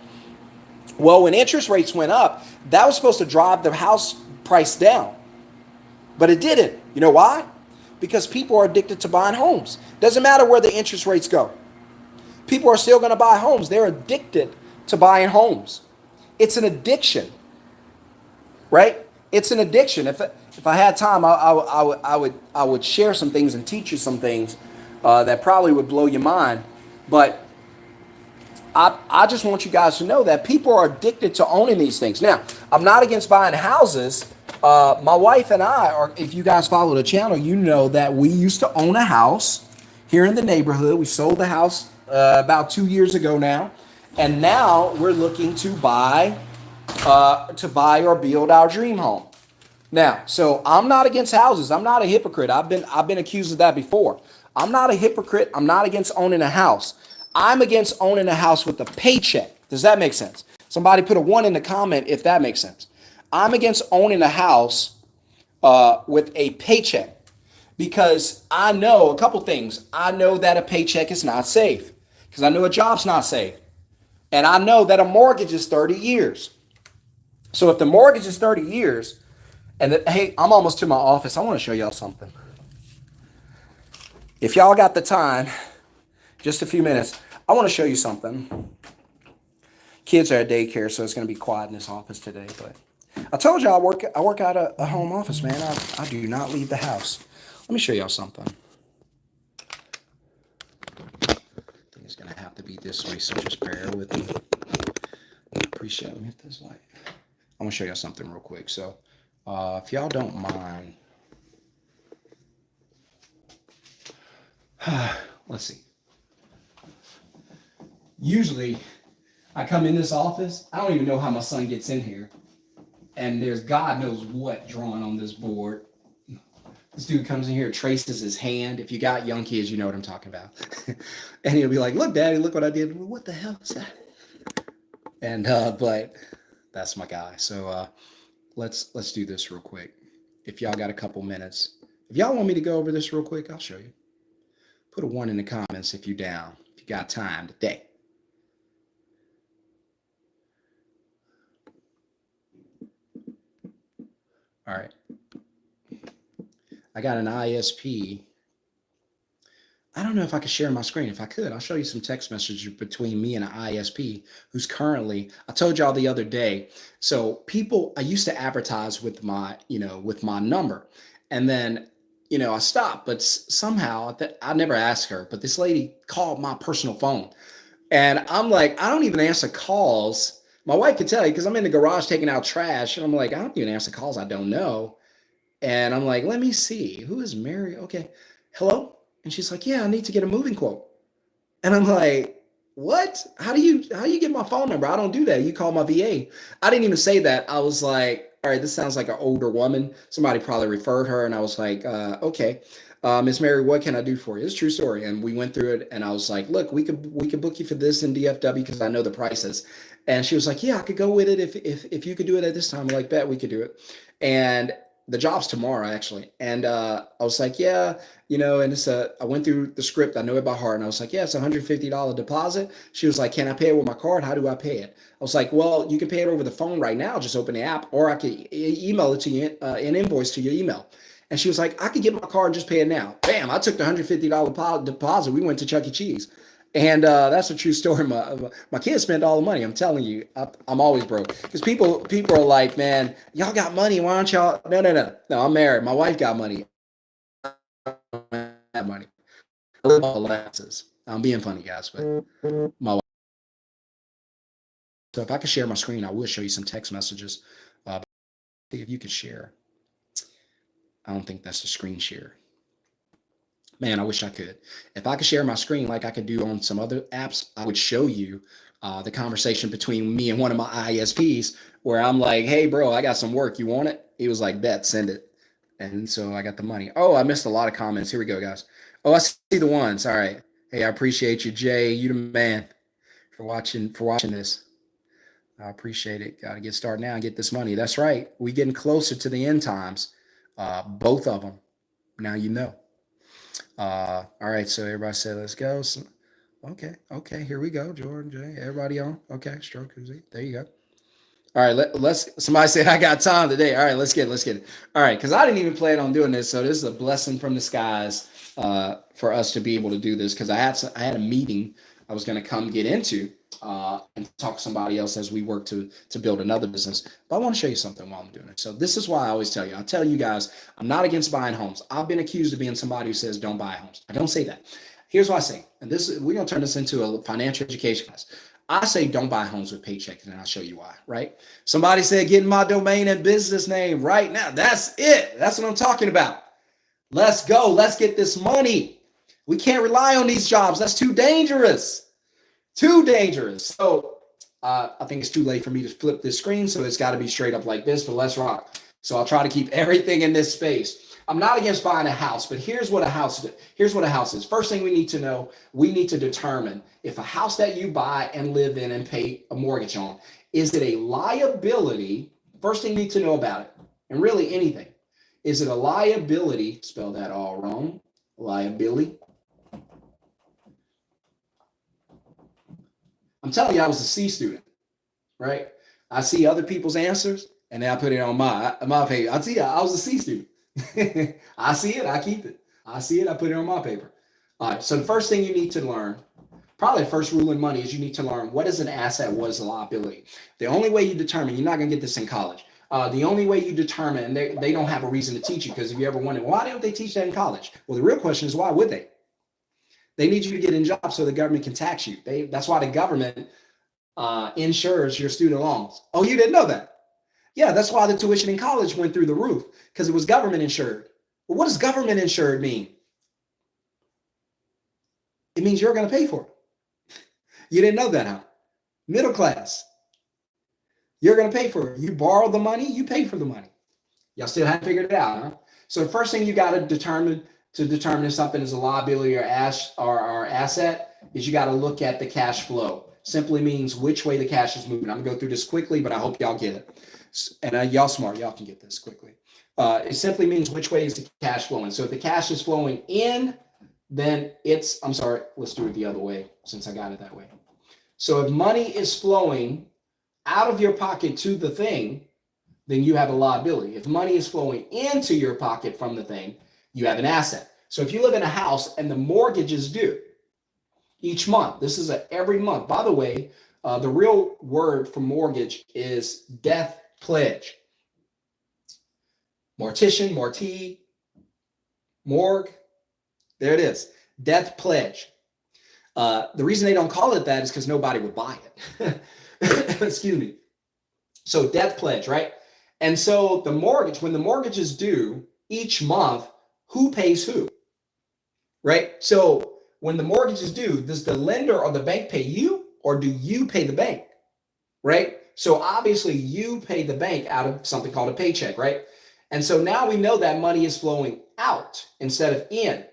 Well, when interest rates went up, that was supposed to drive the house price down. But it didn't. You know why? Because people are addicted to buying homes. Doesn't matter where the interest rates go. People are still going to buy homes. They're addicted to buying homes. It's an addiction, right? It's an addiction. If I had time, I would share some things and teach you some things that probably would blow your mind. But I just want you guys to know that people are addicted to owning these things. Now, I'm not against buying houses. My wife and I, or if you guys follow the channel, you know that we used to own a house here in the neighborhood. We sold the house about 2 years ago now. And now we're looking to buy or build our dream home. Now, so I'm not against houses. I'm not a hypocrite. I've been accused of that before. I'm not a hypocrite. I'm not against owning a house. I'm against owning a house with a paycheck. Does that make sense? Somebody put a 1 in the comment if that makes sense. I'm against owning a house with a paycheck because I know a couple things. I know that a paycheck is not safe because I know a job's not safe. And I know that a mortgage is 30 years. So if the mortgage is 30 years, hey, I'm almost to my office. I want to show y'all something. If y'all got the time, just a few minutes, I want to show you something. Kids are at daycare, so it's going to be quiet in this office today. But I told you I work out a home office, man. I do not leave the house. Let me show y'all something. I think it's going to have to be this way, so just bear with me. I appreciate it. Let me hit this light. I'm going to show y'all something real quick. So if y'all don't mind, let's see. Usually, I come in this office, I don't even know how my son gets in here. And there's God knows what drawn on this board. This dude comes in here, traces his hand. If you got young kids, you know what I'm talking about. And he'll be like, look, Daddy, look what I did. What the hell is that? And, but that's my guy. So let's do this real quick. If y'all got a couple minutes. If y'all want me to go over this real quick, I'll show you. Put a 1 in the comments if you're down. If you got time today. All right. I got an ISP. I don't know if I could share my screen. If I could, I'll show you some text messages between me and an ISP who's currently, I told y'all the other day. So people, I used to advertise with my, with my number. And then, I stopped, but somehow I never asked her, but this lady called my personal phone. And I'm like, I don't even answer calls. My wife could tell you because I'm in the garage taking out trash. And I'm like, I don't even answer calls I don't know. And I'm like, let me see. Who is Mary? Okay. Hello? And she's like, yeah, I need to get a moving quote. And I'm like, what? How do you get my phone number? I don't do that. You call my VA. I didn't even say that. I was like, all right, this sounds like an older woman. Somebody probably referred her. And I was like, okay. Miss Mary, what can I do for you? It's a true story. And we went through it and I was like, look, we could book you for this in DFW because I know the prices. And she was like, yeah, I could go with it if you could do it at this time. I'm like, bet we could do it. And the job's tomorrow actually. And I was like, yeah, and it's I went through the script. I know it by heart. And I was like, yeah, it's $150 deposit. She was like, can I pay it with my card? How do I pay it? I was like, well, you can pay it over the phone right now. Just open the app, or I could email it to you, an invoice to your email. And she was like, I could get my card and just pay it now. Bam, I took the $150 deposit. We went to Chuck E. Cheese. And that's a true story. My kids spent all the money. I'm telling you, I'm always broke. Because people are like, man, y'all got money. Why aren't y'all? No, I'm married. My wife got money. I have money. I live off allowances. I'm being funny, guys, but my wife. So if I could share my screen, I will show you some text messages. If you could share. I don't think that's the screen share. Man, I wish I could. If I could share my screen like I could do on some other apps, I would show you the conversation between me and one of my ISPs where I'm like, hey, bro, I got some work. You want it? He was like, bet, send it. And so I got the money. Oh, I missed a lot of comments. Here we go, guys. Oh, I see the ones. All right. Hey, I appreciate you, Jay. You the man for watching this. I appreciate it. Got to get started now and get this money. That's right. We getting closer to the end times. Both of them. Now you know. All right, so everybody said, let's go. So, okay, here we go. Jordan, Jay, everybody on. Okay, stroke. There you go. All right, let's. Somebody said I got time today. All right, let's get it. All right, because I didn't even plan on doing this, so this is a blessing from the skies for us to be able to do this. Because I had a meeting I was going to come get into and talk to somebody else as we work to build another business. But I want to show you something while I'm doing it. So this is why I always tell you. I tell you guys, I'm not against buying homes. I've been accused of being somebody who says don't buy homes. I don't say that. Here's what I say, and we're going to turn this into a financial education class. I say don't buy homes with paychecks, and I'll show you why, right? Somebody said getting my domain and business name right now. That's it. That's what I'm talking about. Let's go. Let's get this money. We can't rely on these jobs. That's too dangerous. Too dangerous. So I think it's too late for me to flip this screen, so it's got to be straight up like this, but let's rock. So I'll try to keep everything in this space. I'm not against buying a house, but here's what a house is. First thing we need to know, we need to determine if a house that you buy and live in and pay a mortgage on, is it a liability first thing you need to know about it, and really anything, is it a liability? Spell that all wrong. Liability. I'm telling you, I was a C student, right? I see other people's answers, and then I put it on my page. I see, I was a C student. I see it, I keep it. I see it, I put it on my paper. All right, so the first thing you need to learn, probably the first rule in money, is you need to learn what is an asset, what is a liability. The only way you determine, you're not going to get this in college. The only way you determine, and they don't have a reason to teach you, because if you ever wonder, why don't they teach that in college? Well, the real question is, why would they? They need you to get in jobs so the government can tax you. That's why the government insures your student loans. Oh, you didn't know that? Yeah, that's why the tuition in college went through the roof, because it was government insured. Well, what does government insured mean? It means you're going to pay for it. You didn't know that, huh? Middle class. You're going to pay for it. You borrow the money, you pay for the money. Y'all still haven't figured it out, huh? So the first thing you got to determine if something is a liability or asset is you got to look at the cash flow. Simply means which way the cash is moving. I'm going to go through this quickly, but I hope y'all get it. And y'all smart, y'all can get this quickly. It simply means which way is the cash flowing. So if the cash is flowing in, then I'm sorry, let's do it the other way since I got it that way. So if money is flowing out of your pocket to the thing, then you have a liability. If money is flowing into your pocket from the thing, you have an asset. So if you live in a house and the mortgage is due each month, this is every month. By the way, the real word for mortgage is death pledge. Mortician, mortee, morgue. There it is. Death pledge. The reason they don't call it that is because nobody would buy it. Excuse me. So death pledge, right? And so the mortgage, when the mortgage is due each month, who pays who? Right? So when the mortgage is due, does the lender or the bank pay you, or do you pay the bank? Right? So obviously you pay the bank out of something called a paycheck, right? And so now we know that money is flowing out instead of in.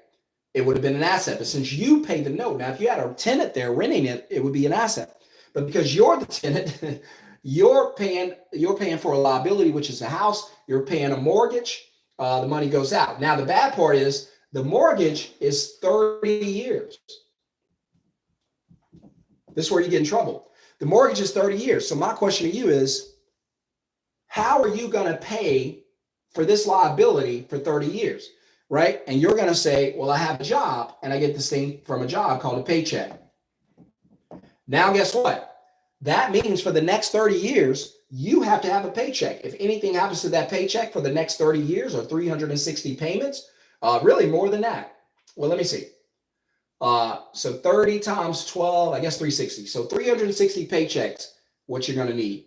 It would have been an asset, but since you pay the note, now if you had a tenant there renting it, it would be an asset. But because you're the tenant, you're paying for a liability, which is a house. You're paying a mortgage. The money goes out. Now the bad part is the mortgage is 30 years. This is where you get in trouble. The mortgage is 30 years. So my question to you is, how are you going to pay for this liability for 30 years? Right? And you're going to say, well, I have a job and I get this thing from a job called a paycheck. Now, guess what? That means for the next 30 years, you have to have a paycheck. If anything happens to that paycheck for the next 30 years or 360 payments, really more than that. Well, let me see. So 30 times 12, I guess 360. So 360 paychecks, what you're going to need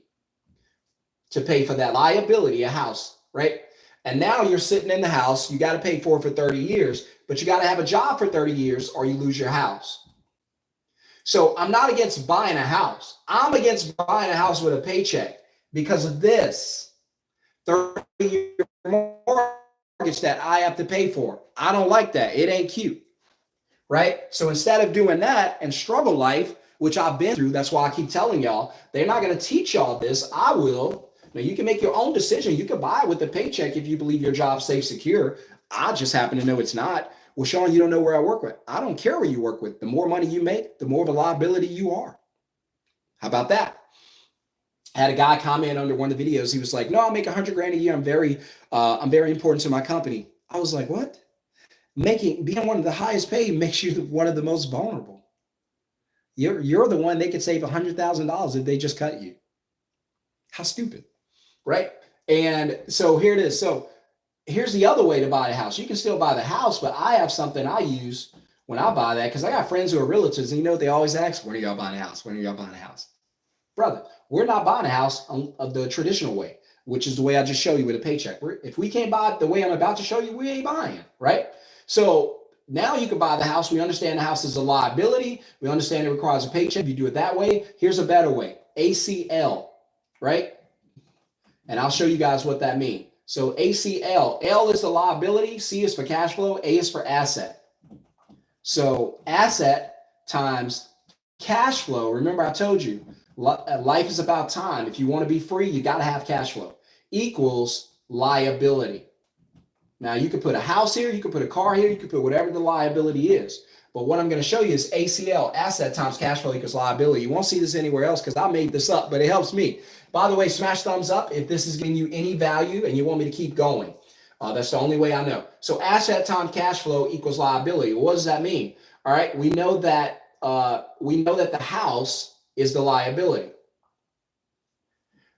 to pay for that liability, a house, right? And now you're sitting in the house, you got to pay for it for 30 years, but you got to have a job for 30 years or you lose your house. So I'm not against buying a house. I'm against buying a house with a paycheck because of this 30-year mortgage that I have to pay for. I don't like that. It ain't cute, right? So instead of doing that and struggle life, which I've been through, that's why I keep telling y'all, they're not going to teach y'all this. I will. Now, you can make your own decision. You can buy it with a paycheck if you believe your job's safe, secure. I just happen to know it's not. Well, Sean, you don't know where I work with. I don't care where you work with. The more money you make, the more of a liability you are. How about that? I had a guy comment under one of the videos. He was like, no, I'll make 100 grand a year. I'm very important to my company. I was like, what? Being one of the highest paid makes you one of the most vulnerable. You're the one they could save $100,000 if they just cut you. How stupid. Right? And so here it is. So here's the other way to buy a house. You can still buy the house, but I have something I use when I buy that, because I got friends who are realtors, and you know what they always ask? When are y'all buying a house? When are y'all buying a house? Brother, we're not buying a house of the traditional way, which is the way I just showed you with a paycheck. If we can't buy it the way I'm about to show you, we ain't buying it, right? So now you can buy the house. We understand the house is a liability. We understand it requires a paycheck. If you do it that way, here's a better way. ACL, right? And I'll show you guys what that means. So ACL, L is the liability, C is for cash flow, A is for asset. So asset times cash flow. Remember I told you, life is about time. If you want to be free, you got to have cash flow. equals liability. Now, you could put a house here, you could put a car here, you could put whatever the liability is. But what I'm going to show you is ACL, asset times cash flow equals liability. You won't see this anywhere else because I made this up, but it helps me. By the way, smash thumbs up if this is giving you any value and you want me to keep going. That's the only way I know. So asset times cash flow equals liability. What does that mean? All right, we know that the house is the liability.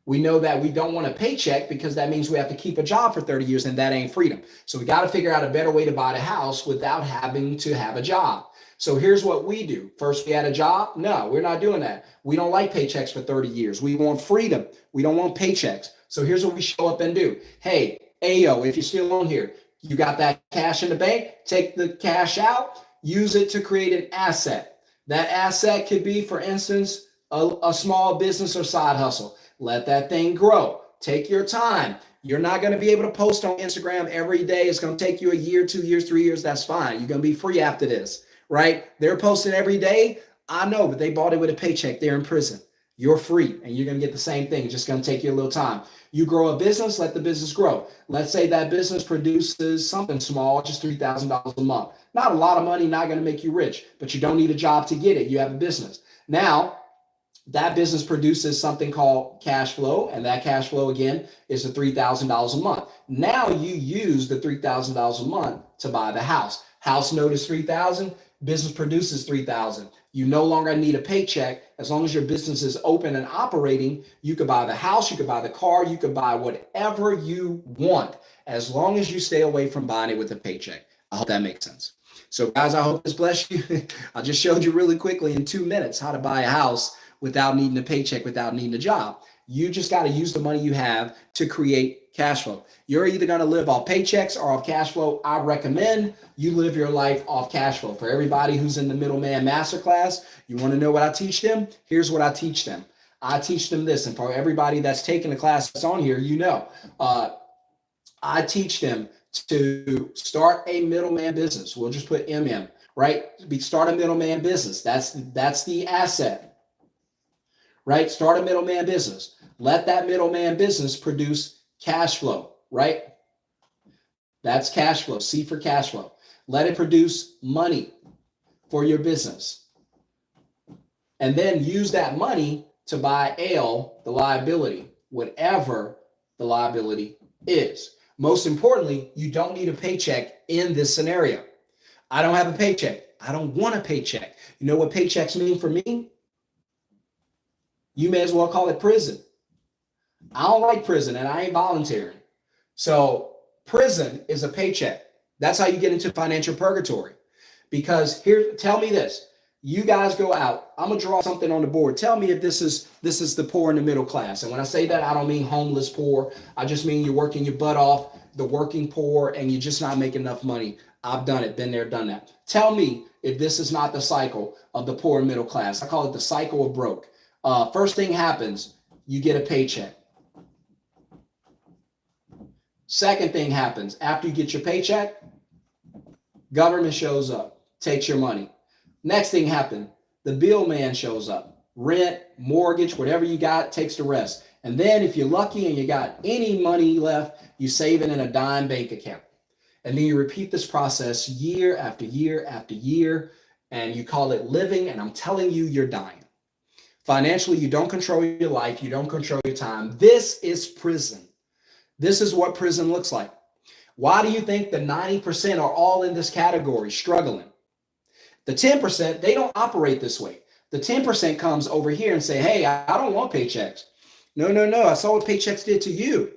We know that we don't want a paycheck because that means we have to keep a job for 30 years and that ain't freedom. So we got to figure out a better way to buy the house without having to have a job. So here's what we do. First, we had a job. No, we're not doing that. We don't like paychecks for 30 years. We want freedom. We don't want paychecks. So here's what we show up and do. Hey, Ayo, if you're still on here, you got that cash in the bank, take the cash out, use it to create an asset. That asset could be, for instance, a small business or side hustle. Let that thing grow. Take your time. You're not going to be able to post on Instagram every day. It's going to take you a year, 2 years, 3 years. That's fine. You're going to be free after this, right? They're posting every day. I know, but they bought it with a paycheck. They're in prison. You're free and you're going to get the same thing. It's just going to take you a little time. You grow a business, let the business grow. Let's say that business produces something small, just $3,000 a month. Not a lot of money, not going to make you rich, but you don't need a job to get it. You have a business. Now, that business produces something called cash flow, and that cash flow, again, is the $3,000 a month. Now you use the $3,000 a month to buy the house. House note is $3,000, business produces $3,000. You no longer need a paycheck. As long as your business is open and operating, you could buy the house, you could buy the car, you could buy whatever you want, as long as you stay away from buying it with a paycheck. I hope that makes sense. So guys, I hope this blessed you. I just showed you really quickly in 2 minutes how to buy a house without needing a paycheck, without needing a job. You just got to use the money you have to create cash flow. You're either going to live off paychecks or off cash flow. I recommend you live your life off cash flow. For everybody who's in the Middleman Masterclass, you want to know what I teach them? Here's what I teach them. I teach them this. And for everybody that's taking the class that's on here, you know, I teach them to start a middleman business. We'll just put MM, right? Start a middleman business. That's the asset. Right? Start a middleman business. Let that middleman business produce cash flow, right? That's cash flow. C for cash flow. Let it produce money for your business. And then use that money to buy L, the liability, whatever the liability is. Most importantly, you don't need a paycheck in this scenario. I don't have a paycheck. I don't want a paycheck. You know what paychecks mean for me? You may as well call it prison. I don't like prison and I ain't volunteering. So prison is a paycheck. That's how you get into financial purgatory. Because here, tell me this. You guys go out. I'm going to draw something on the board. Tell me if this is the poor and the middle class. And when I say that, I don't mean homeless poor. I just mean you're working your butt off, the working poor, and you're just not making enough money. I've done it, been there, done that. Tell me if this is not the cycle of the poor and middle class. I call it the cycle of broke. First thing happens, you get a paycheck. Second thing happens, after you get your paycheck, government shows up, takes your money. Next thing happens, the bill man shows up. Rent, mortgage, whatever you got, takes the rest. And then if you're lucky and you got any money left, you save it in a dime bank account. And then you repeat this process year after year after year, and you call it living, and I'm telling you, you're dying. Financially, you don't control your life. You don't control your time. This is prison. This is what prison looks like. Why do you think the 90% are all in this category, struggling? The 10%, they don't operate this way. The 10% comes over here and say, hey, I don't want paychecks. No. I saw what paychecks did to you.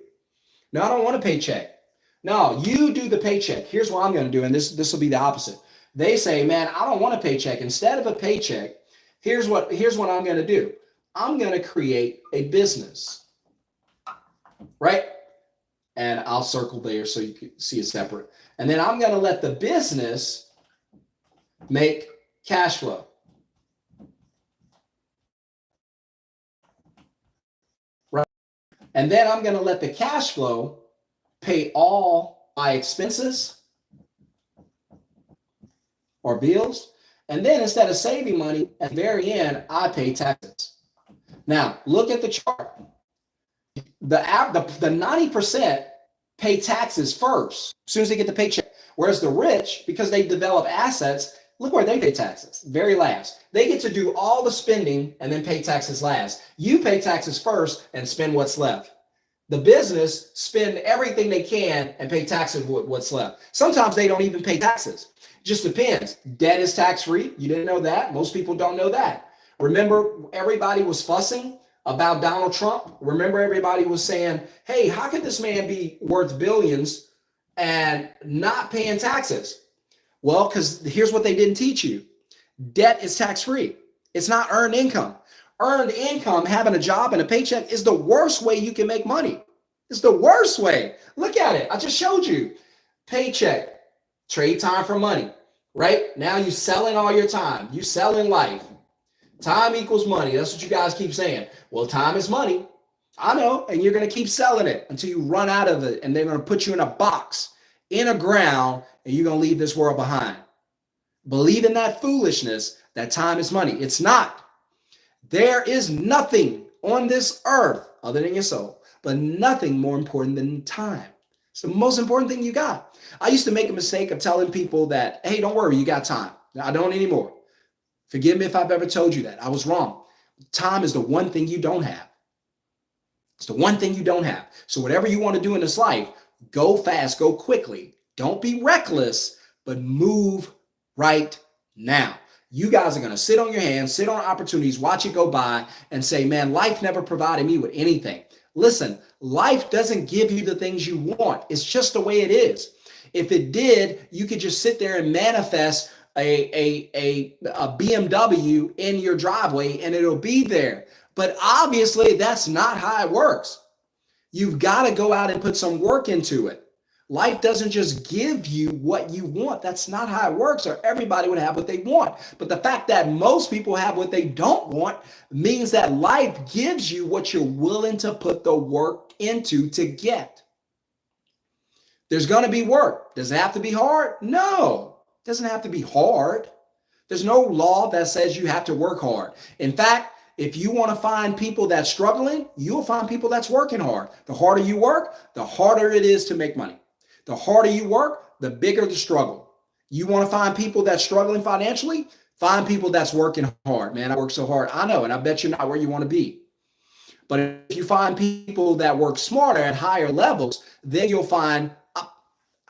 No, I don't want a paycheck. No, you do the paycheck. Here's what I'm going to do. And this will be the opposite. They say, man, I don't want a paycheck. Instead of a paycheck, here's what I'm going to do. I'm going to create a business, right? And I'll circle there so you can see it separate. And then I'm going to let the business make cash flow. Right? And then I'm going to let the cash flow pay all my expenses or bills. And then instead of saving money, at the very end, I pay taxes. Now, look at the chart. The 90% pay taxes first as soon as they get the paycheck. Whereas the rich, because they develop assets, look where they pay taxes, very last. They get to do all the spending and then pay taxes last. You pay taxes first and spend what's left. The business spend everything they can and pay taxes with what's left. Sometimes they don't even pay taxes. Just depends. Debt is tax-free. You didn't know that. Most people don't know that. Remember, everybody was fussing about Donald Trump. Remember, everybody was saying, hey, how could this man be worth billions and not paying taxes? Well, because here's what they didn't teach you. Debt is tax-free. It's not earned income. Earned income, having a job and a paycheck, is the worst way you can make money. It's the worst way. Look at it. I just showed you. Paycheck, trade time for money, right? Now you're selling all your time. You're selling life. Time equals money. That's what you guys keep saying. Well, time is money. I know. And you're going to keep selling it until you run out of it. And they're going to put you in a box, in a ground, and you're going to leave this world behind. Believe in that foolishness that time is money. It's not. There is nothing on this earth other than your soul, but nothing more important than time. It's the most important thing you got. I used to make a mistake of telling people that, hey, don't worry, you got time. I don't anymore. Forgive me if I've ever told you that. I was wrong. Time is the one thing you don't have. It's the one thing you don't have. So whatever you want to do in this life, go fast, go quickly. Don't be reckless, but move right now. You guys are going to sit on your hands, sit on opportunities, watch it go by and say, man, life never provided me with anything. Listen, life doesn't give you the things you want. It's just the way it is. If it did, you could just sit there and manifest a BMW in your driveway and it'll be there. But obviously that's not how it works. You've got to go out and put some work into it. Life doesn't just give you what you want. That's not how it works, or everybody would have what they want. But the fact that most people have what they don't want means that life gives you what you're willing to put the work into to get. There's going to be work. Does it have to be hard? No, it doesn't have to be hard. There's no law that says you have to work hard. In fact, if you want to find people that's struggling, you'll find people that's working hard. The harder you work, the harder it is to make money. The harder you work, the bigger the struggle. You want to find people that's struggling financially? Find people that's working hard. Man, I work so hard. I know, and I bet you're not where you want to be. But if you find people that work smarter at higher levels, then you'll find,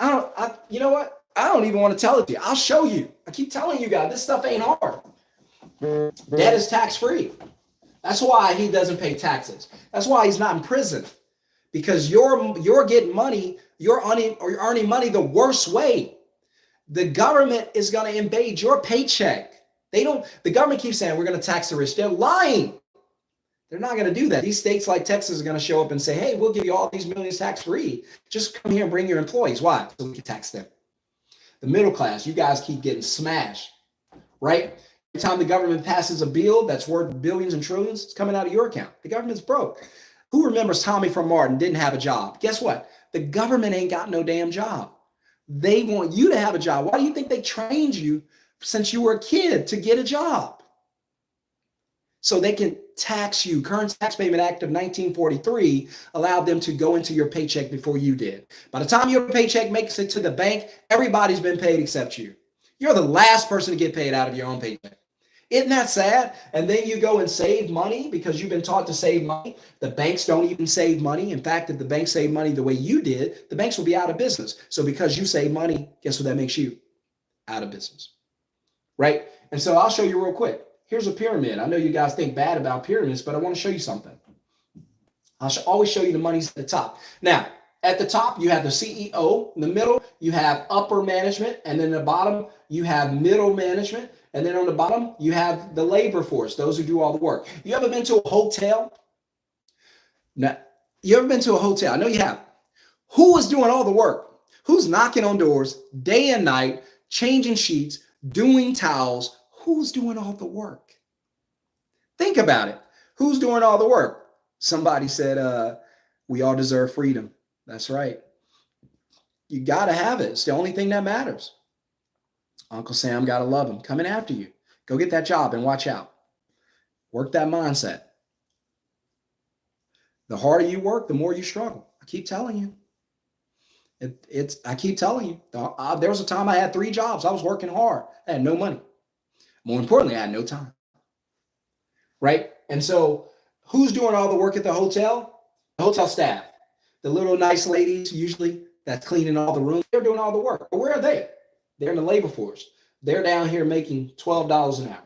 you know what? I don't even want to tell it to you. I'll show you. I keep telling you guys, this stuff ain't hard. Debt is tax-free. That's why he doesn't pay taxes. That's why he's not in prison. Because you're getting money, you're earning money the worst way. The government is going to invade your paycheck. The government keeps saying we're going to tax the rich. They're lying. They're not going to do that. These states like Texas are going to show up and say, hey, we'll give you all these millions tax free. Just come here and bring your employees. Why? So we can tax them. The middle class, you guys keep getting smashed, right? Every time the government passes a bill that's worth billions and trillions, it's coming out of your account. The government's broke. Who remembers Tommy from Martin didn't have a job? Guess what? The government ain't got no damn job. They want you to have a job. Why do you think they trained you since you were a kid to get a job? So they can tax you. Current Tax Payment Act of 1943 allowed them to go into your paycheck before you did. By the time your paycheck makes it to the bank, everybody's been paid except you. You're the last person to get paid out of your own paycheck. Isn't that sad? And then you go and save money because you've been taught to save money. The banks don't even save money. In fact, if the banks save money the way you did, the banks will be out of business. So because you save money, guess what that makes you? Out of business, right? And so I'll show you real quick. Here's a pyramid. I know you guys think bad about pyramids, but I want to show you something. I'll always show you the money's at the top. Now, at the top, you have the CEO. In the middle, you have upper management. And then at the bottom, you have middle management. And then on the bottom, you have the labor force, those who do all the work. You ever been to a hotel? Now, you ever been to a hotel? I know you have. Who is doing all the work? Who's knocking on doors day and night, changing sheets, doing towels? Who's doing all the work? Think about it. Who's doing all the work? Somebody said, we all deserve freedom. That's right. You got to have it. It's the only thing that matters. Uncle Sam got to love him. Coming after you. Go get that job and watch out. Work that mindset. The harder you work, the more you struggle. I keep telling you. I keep telling you. There was a time I had 3 jobs. I was working hard. I had no money. More importantly, I had no time. Right? And so who's doing all the work at the hotel? The hotel staff. The little nice ladies, usually, that's cleaning all the rooms. They're doing all the work. But where are they? They're in the labor force. They're down here making $12 an hour.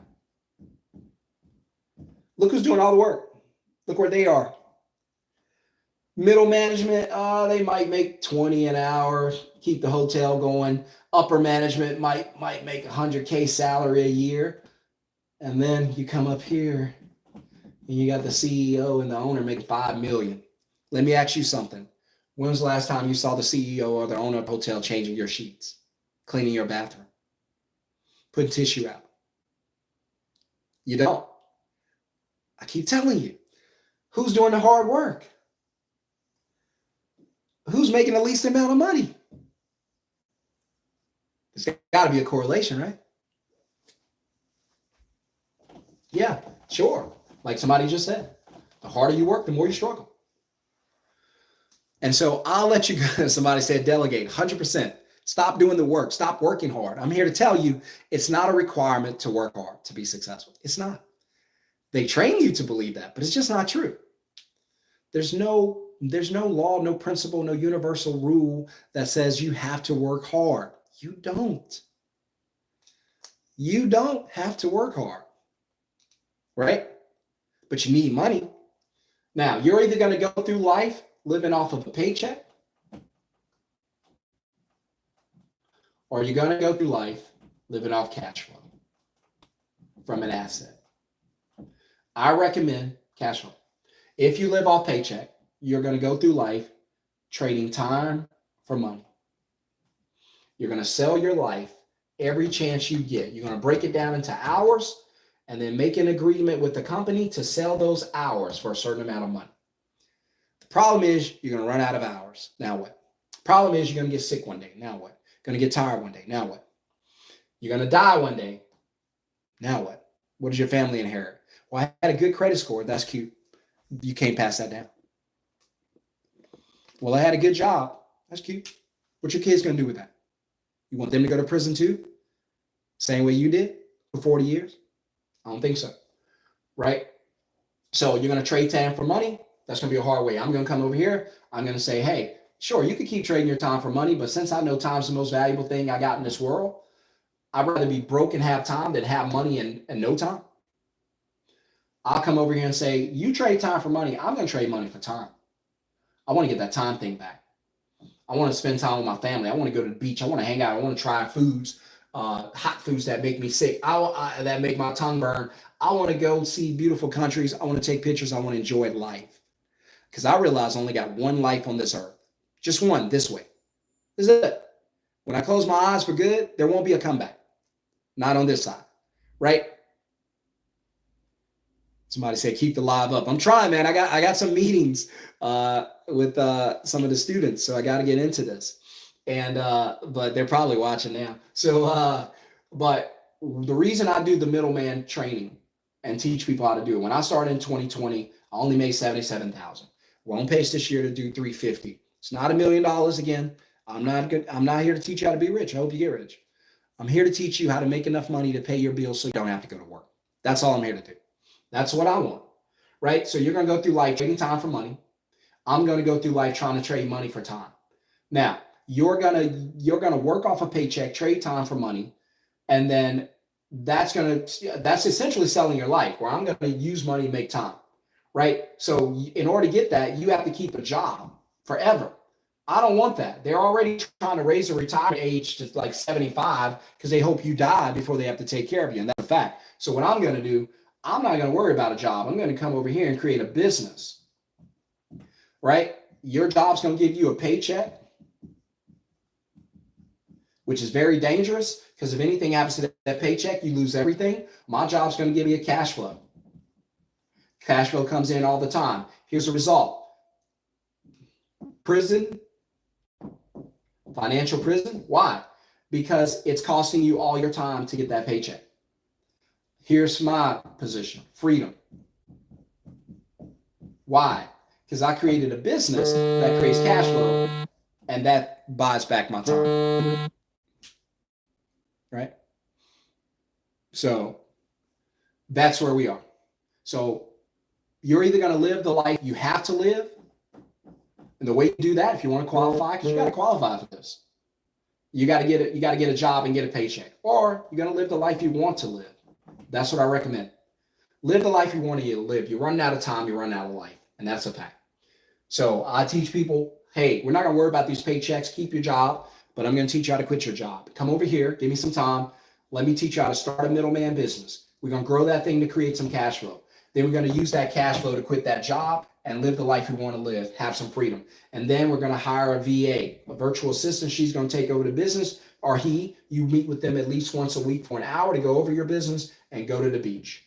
Look who's doing all the work. Look where they are. Middle management, they might make 20 an hour, keep the hotel going. Upper management might make $100K salary a year. And then you come up here and you got the CEO and the owner making $5 million. Let me ask you something. When was the last time you saw the CEO or the owner of a hotel changing your sheets, cleaning your bathroom, putting tissue out? You don't. I keep telling you. Who's doing the hard work? Who's making the least amount of money? There's got to be a correlation, right? Yeah, sure. Like somebody just said, the harder you work, the more you struggle. And so I'll let you go. Somebody said delegate, 100%. Stop doing the work. Stop working hard. I'm here to tell you it's not a requirement to work hard to be successful. It's not. They train you to believe that, but it's just not true. There's no law, no principle, no universal rule that says you have to work hard. You don't. You don't have to work hard, right? But you need money. Now, you're either going to go through life living off of a paycheck, or you're going to go through life living off cash flow from an asset. I recommend cash flow. If you live off paycheck, you're going to go through life trading time for money. You're going to sell your life every chance you get. You're going to break it down into hours and then make an agreement with the company to sell those hours for a certain amount of money. The problem is you're going to run out of hours. Now what? The problem is you're going to get sick one day. Now what? Going to get tired one day. Now what? You're going to die one day. Now what? What does your family inherit? Well, I had a good credit score. That's cute. You can't pass that down. Well, I had a good job. That's cute. What your kids going to do with that? You want them to go to prison too? Same way you did for 40 years? I don't think so. Right? So you're going to trade time for money? That's going to be a hard way. I'm going to come over here. I'm going to say, hey, sure, you can keep trading your time for money, but since I know time's the most valuable thing I got in this world, I'd rather be broke and have time than have money and no time. I'll come over here and say, you trade time for money. I'm going to trade money for time. I want to get that time thing back. I want to spend time with my family. I want to go to the beach. I want to hang out. I want to try foods, hot foods that make me sick, that make my tongue burn. I want to go see beautiful countries. I want to take pictures. I want to enjoy life. Because I realize I only got one life on this earth. Just one, this way. This is it. When I close my eyes for good, there won't be a comeback. Not on this side, right? Somebody said, keep the live up. I'm trying, man. I got some meetings with some of the students, so I got to get into this. And but they're probably watching now. So, but the reason I do the middleman training and teach people how to do it, when I started in 2020, I only made $77,000. We're on pace this year to do $350. It's not $1 million again. I'm not here to teach you how to be rich. I hope you get rich. I'm here to teach you how to make enough money to pay your bills so you don't have to go to work. That's all I'm here to do. That's what I want, right? So you're going to go through life trading time for money. I'm going to go through life trying to trade money for time. Now, you're going to work off a paycheck, trade time for money, and then that's essentially selling your life, where I'm going to use money to make time, right? So in order to get that, you have to keep a job forever. I don't want that. They're already trying to raise the retirement age to like 75 because they hope you die before they have to take care of you. And that's a fact. So what I'm going to do, I'm not going to worry about a job. I'm going to come over here and create a business, right? Your job's going to give you a paycheck, which is very dangerous because if anything happens to that paycheck, you lose everything. My job's going to give me a cash flow. Cash flow comes in all the time. Here's the result. Prison, financial prison. Why? Because it's costing you all your time to get that paycheck. Here's my position, freedom. Why? because I created a business that creates cash flow and that buys back my time. Right? So that's where we are. So you're either going to live the life you have to live. And the way you do that, if you want to qualify, because you got to qualify for this, you got to get it. You got to get a job and get a paycheck, or you're going to live the life you want to live. That's what I recommend. Live the life you want to live. You're running out of time. You're running out of life, and that's a fact. So I teach people, hey, we're not going to worry about these paychecks. Keep your job, but I'm going to teach you how to quit your job. Come over here. Give me some time. Let me teach you how to start a middleman business. We're going to grow that thing to create some cash flow. Then we're going to use that cash flow to quit that job and live the life we want to live, have some freedom. And then we're going to hire a VA, a virtual assistant. She's going to take over the business, or you meet with them at least once a week for an hour to go over your business and go to the beach.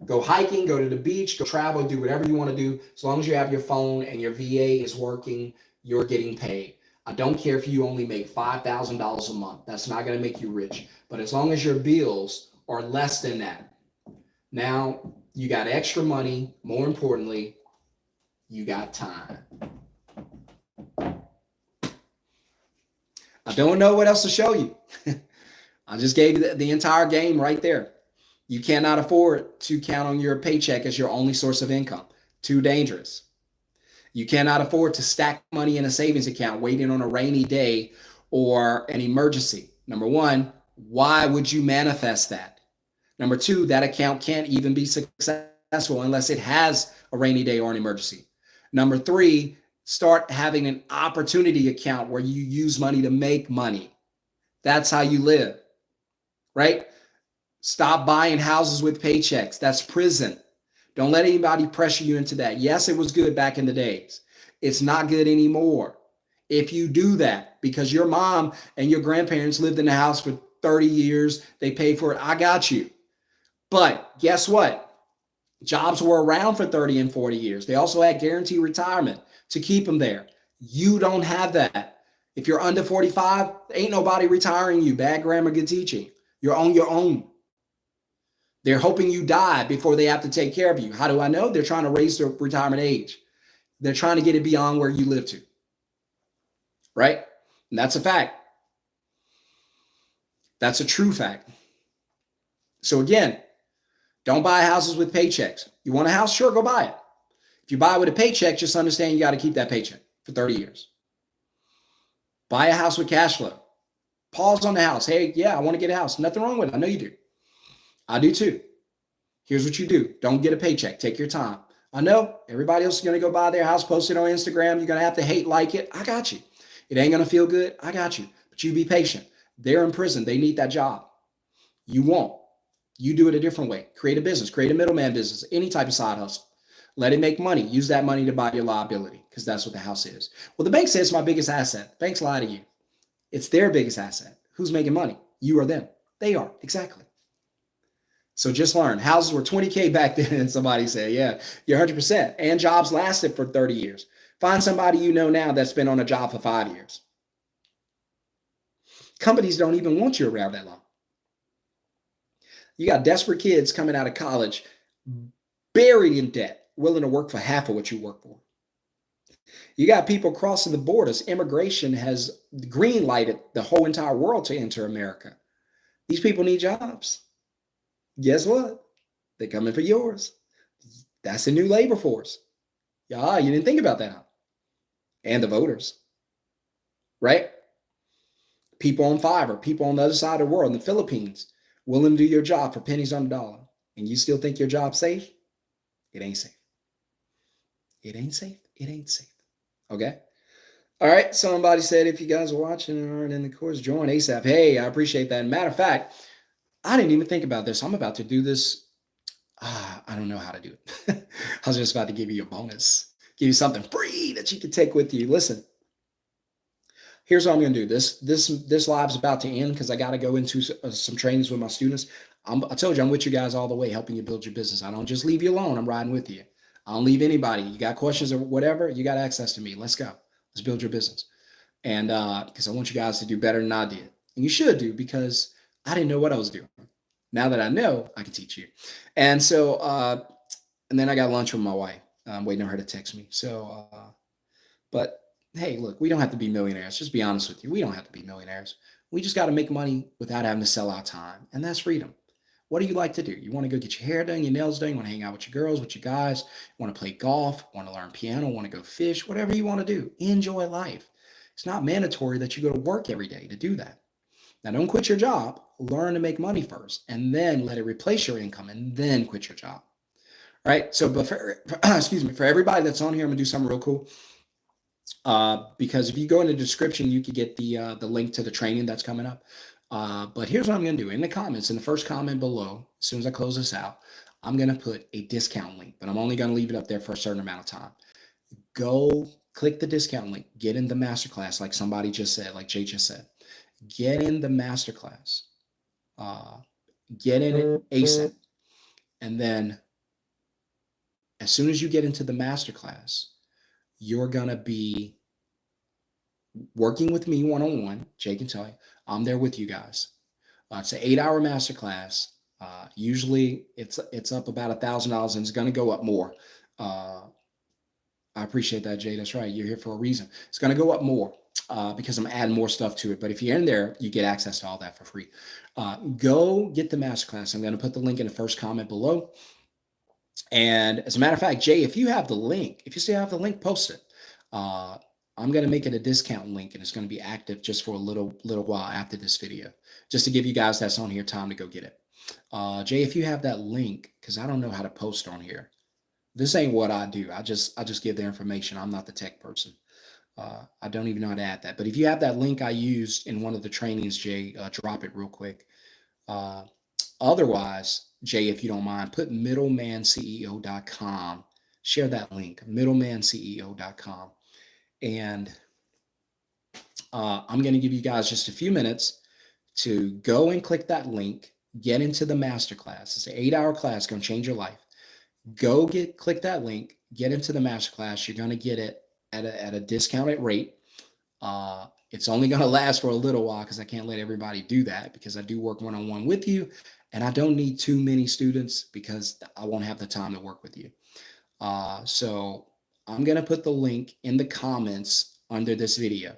Go hiking, go to the beach, go travel, do whatever you want to do. As long as you have your phone and your VA is working, you're getting paid. I don't care if you only make $5,000 a month. That's not going to make you rich. But as long as your bills are less than that, now you got extra money. More importantly, you got time. I don't know what else to show you. I just gave you the entire game right there. You cannot afford to count on your paycheck as your only source of income. Too dangerous. You cannot afford to stack money in a savings account waiting on a rainy day or an emergency. Number one, why would you manifest that? Number two, that account can't even be successful unless it has a rainy day or an emergency. Number three, start having an opportunity account where you use money to make money. That's how you live, right? Stop buying houses with paychecks. That's prison. Don't let anybody pressure you into that. Yes, it was good back in the days. It's not good anymore. If you do that because your mom and your grandparents lived in the house for 30 years, they paid for it, I got you. But guess what? Jobs were around for 30 and 40 years. They also had guaranteed retirement to keep them there. You don't have that. If you're under 45, ain't nobody retiring you. Bad grammar, good teaching. You're on your own. They're hoping you die before they have to take care of you. How do I know? They're trying to raise the retirement age. They're trying to get it beyond where you live to. Right? And that's a fact. That's a true fact. So again, don't buy houses with paychecks. You want a house? Sure, go buy it. If you buy it with a paycheck, just understand you got to keep that paycheck for 30 years. Buy a house with cash flow. Pause on the house. Hey, yeah, I want to get a house. Nothing wrong with it. I know you do. I do too. Here's what you do. Don't get a paycheck. Take your time. I know everybody else is going to go buy their house, post it on Instagram. You're going to have to hate, like it. I got you. It ain't going to feel good. I got you. But you be patient. They're in prison. They need that job. You won't. You do it a different way. Create a business. Create a middleman business. Any type of side hustle. Let it make money. Use that money to buy your liability because that's what the house is. Well, the bank says it's my biggest asset. Banks lie to you. It's their biggest asset. Who's making money? You or them? They are. Exactly. So just learn. Houses were 20K back then, and somebody said, yeah, you're 100%. And jobs lasted for 30 years. Find somebody you know now that's been on a job for 5 years. Companies don't even want you around that long. You got desperate kids coming out of college, buried in debt, willing to work for half of what you work for. You got people crossing the borders. Immigration has green lighted the whole entire world to enter America. These people need jobs. Guess what? They're coming for yours. That's the new labor force. Yeah, you didn't think about that. And the voters, right? People on Fiverr, people on the other side of the world, in the Philippines, willing to do your job for pennies on the dollar. And you still think your job's safe? It ain't safe. It ain't safe. It ain't safe. Okay? All right. Somebody said, if you guys are watching and aren't in the course, join ASAP. Hey, I appreciate that. Matter of fact, I didn't even think about this. I'm about to do this. I don't know how to do it. I was just about to give you a bonus, give you something free that you can take with you. Listen, here's what I'm going to do. This live's about to end because I got to go into some trainings with my students. I told you I'm with you guys all the way, helping you build your business. I don't just leave you alone. I'm riding with you. I don't leave anybody. You got questions or whatever, you got access to me. Let's go. Let's build your business. And because I want you guys to do better than I did. And you should do, because I didn't know what I was doing. Now that I know, I can teach you. And so, and then I got lunch with my wife. I'm waiting on her to text me. So, but hey, look, we don't have to be millionaires. Just be honest with you. We don't have to be millionaires. We just got to make money without having to sell our time. And that's freedom. What do you like to do? You want to go get your hair done, your nails done, you want to hang out with your girls, with your guys, you want to play golf, want to learn piano, want to go fish, whatever you want to do. Enjoy life. It's not mandatory that you go to work every day to do that. Now, don't quit your job. Learn to make money first, and then let it replace your income, and then quit your job. Right? So, but excuse me, for everybody that's on here, I'm gonna do something real cool. Because if you go in the description, you could get the link to the training that's coming up. But here's what I'm going to do in the comments, in the first comment below, as soon as I close this out, I'm going to put a discount link, but I'm only going to leave it up there for a certain amount of time. Go click the discount link, get in the masterclass, like somebody just said, like Jay just said, get in the masterclass, get in it ASAP. And then as soon as you get into the masterclass, you're going to be working with me one-on-one. Jay can tell you, I'm there with you guys. It's an 8-hour masterclass. Usually it's up about $1,000 and it's going to go up more. I appreciate that, Jay. That's right. You're here for a reason. It's going to go up more because I'm adding more stuff to it. But if you're in there, you get access to all that for free. Go get the masterclass. I'm going to put the link in the first comment below. And as a matter of fact, Jay, if you have the link, if you still have the link, post it. I'm going to make it a discount link, and it's going to be active just for a little while after this video, just to give you guys that's on here time to go get it. Jay, if you have that link, because I don't know how to post on here. This ain't what I do. I just give the information. I'm not the tech person. I don't even know how to add that. But if you have that link I used in one of the trainings, Jay, drop it real quick. Otherwise, Jay, if you don't mind, put middlemanceo.com. Share that link, middlemanceo.com. And I'm going to give you guys just a few minutes to go and click that link, get into the masterclass. It's an 8-hour class, going to change your life. Go click that link, get into the masterclass. You're going to get it at a discounted rate. It's only going to last for a little while because I can't let everybody do that because I do work one-on-one with you, and I don't need too many students because I won't have the time to work with you. So I'm going to put the link in the comments under this video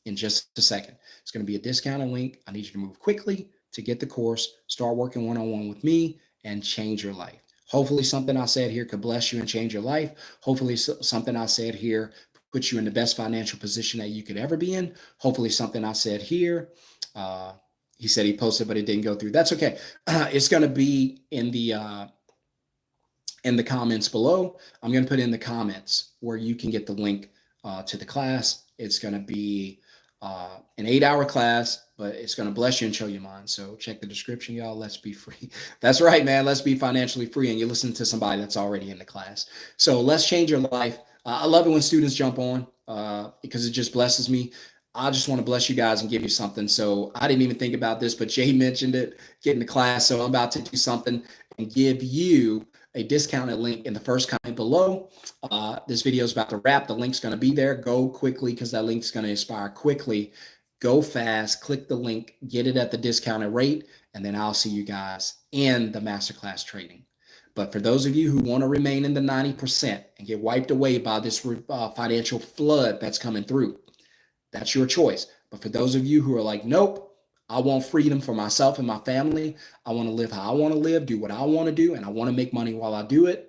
in just a second. It's going to be a discounted link. I need you to move quickly to get the course, start working one-on-one with me, and change your life. Hopefully something I said here could bless you and change your life. Hopefully something I said here puts you in the best financial position that you could ever be in. Hopefully something I said here, he said he posted, but it didn't go through. That's okay. It's going to be in the comments below. I'm going to put in the comments where you can get the link to the class. It's going to be an 8-hour class, but it's going to bless you and show you mine. So check the description, y'all. Let's be free. That's right, man. Let's be financially free. And you listen to somebody that's already in the class. So let's change your life. I love it when students jump on because it just blesses me. I just want to bless you guys and give you something. So I didn't even think about this, but Jay mentioned it, get in the class. So I'm about to do something and give you a discounted link in the first comment below. This video is about to wrap. The link's going to be there. Go quickly because that link's going to expire quickly. Go fast, click the link, get it at the discounted rate, and then I'll see you guys in the masterclass training. But for those of you who want to remain in the 90% and get wiped away by this financial flood that's coming through, that's your choice. But for those of you who are like, nope, I want freedom for myself and my family. I want to live how I want to live, do what I want to do, and I want to make money while I do it.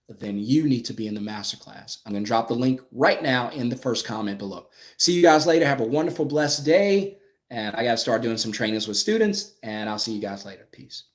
Then you need to be in the masterclass. I'm going to drop the link right now in the first comment below. See you guys later. Have a wonderful, blessed day. And I got to start doing some trainings with students, and I'll see you guys later. Peace.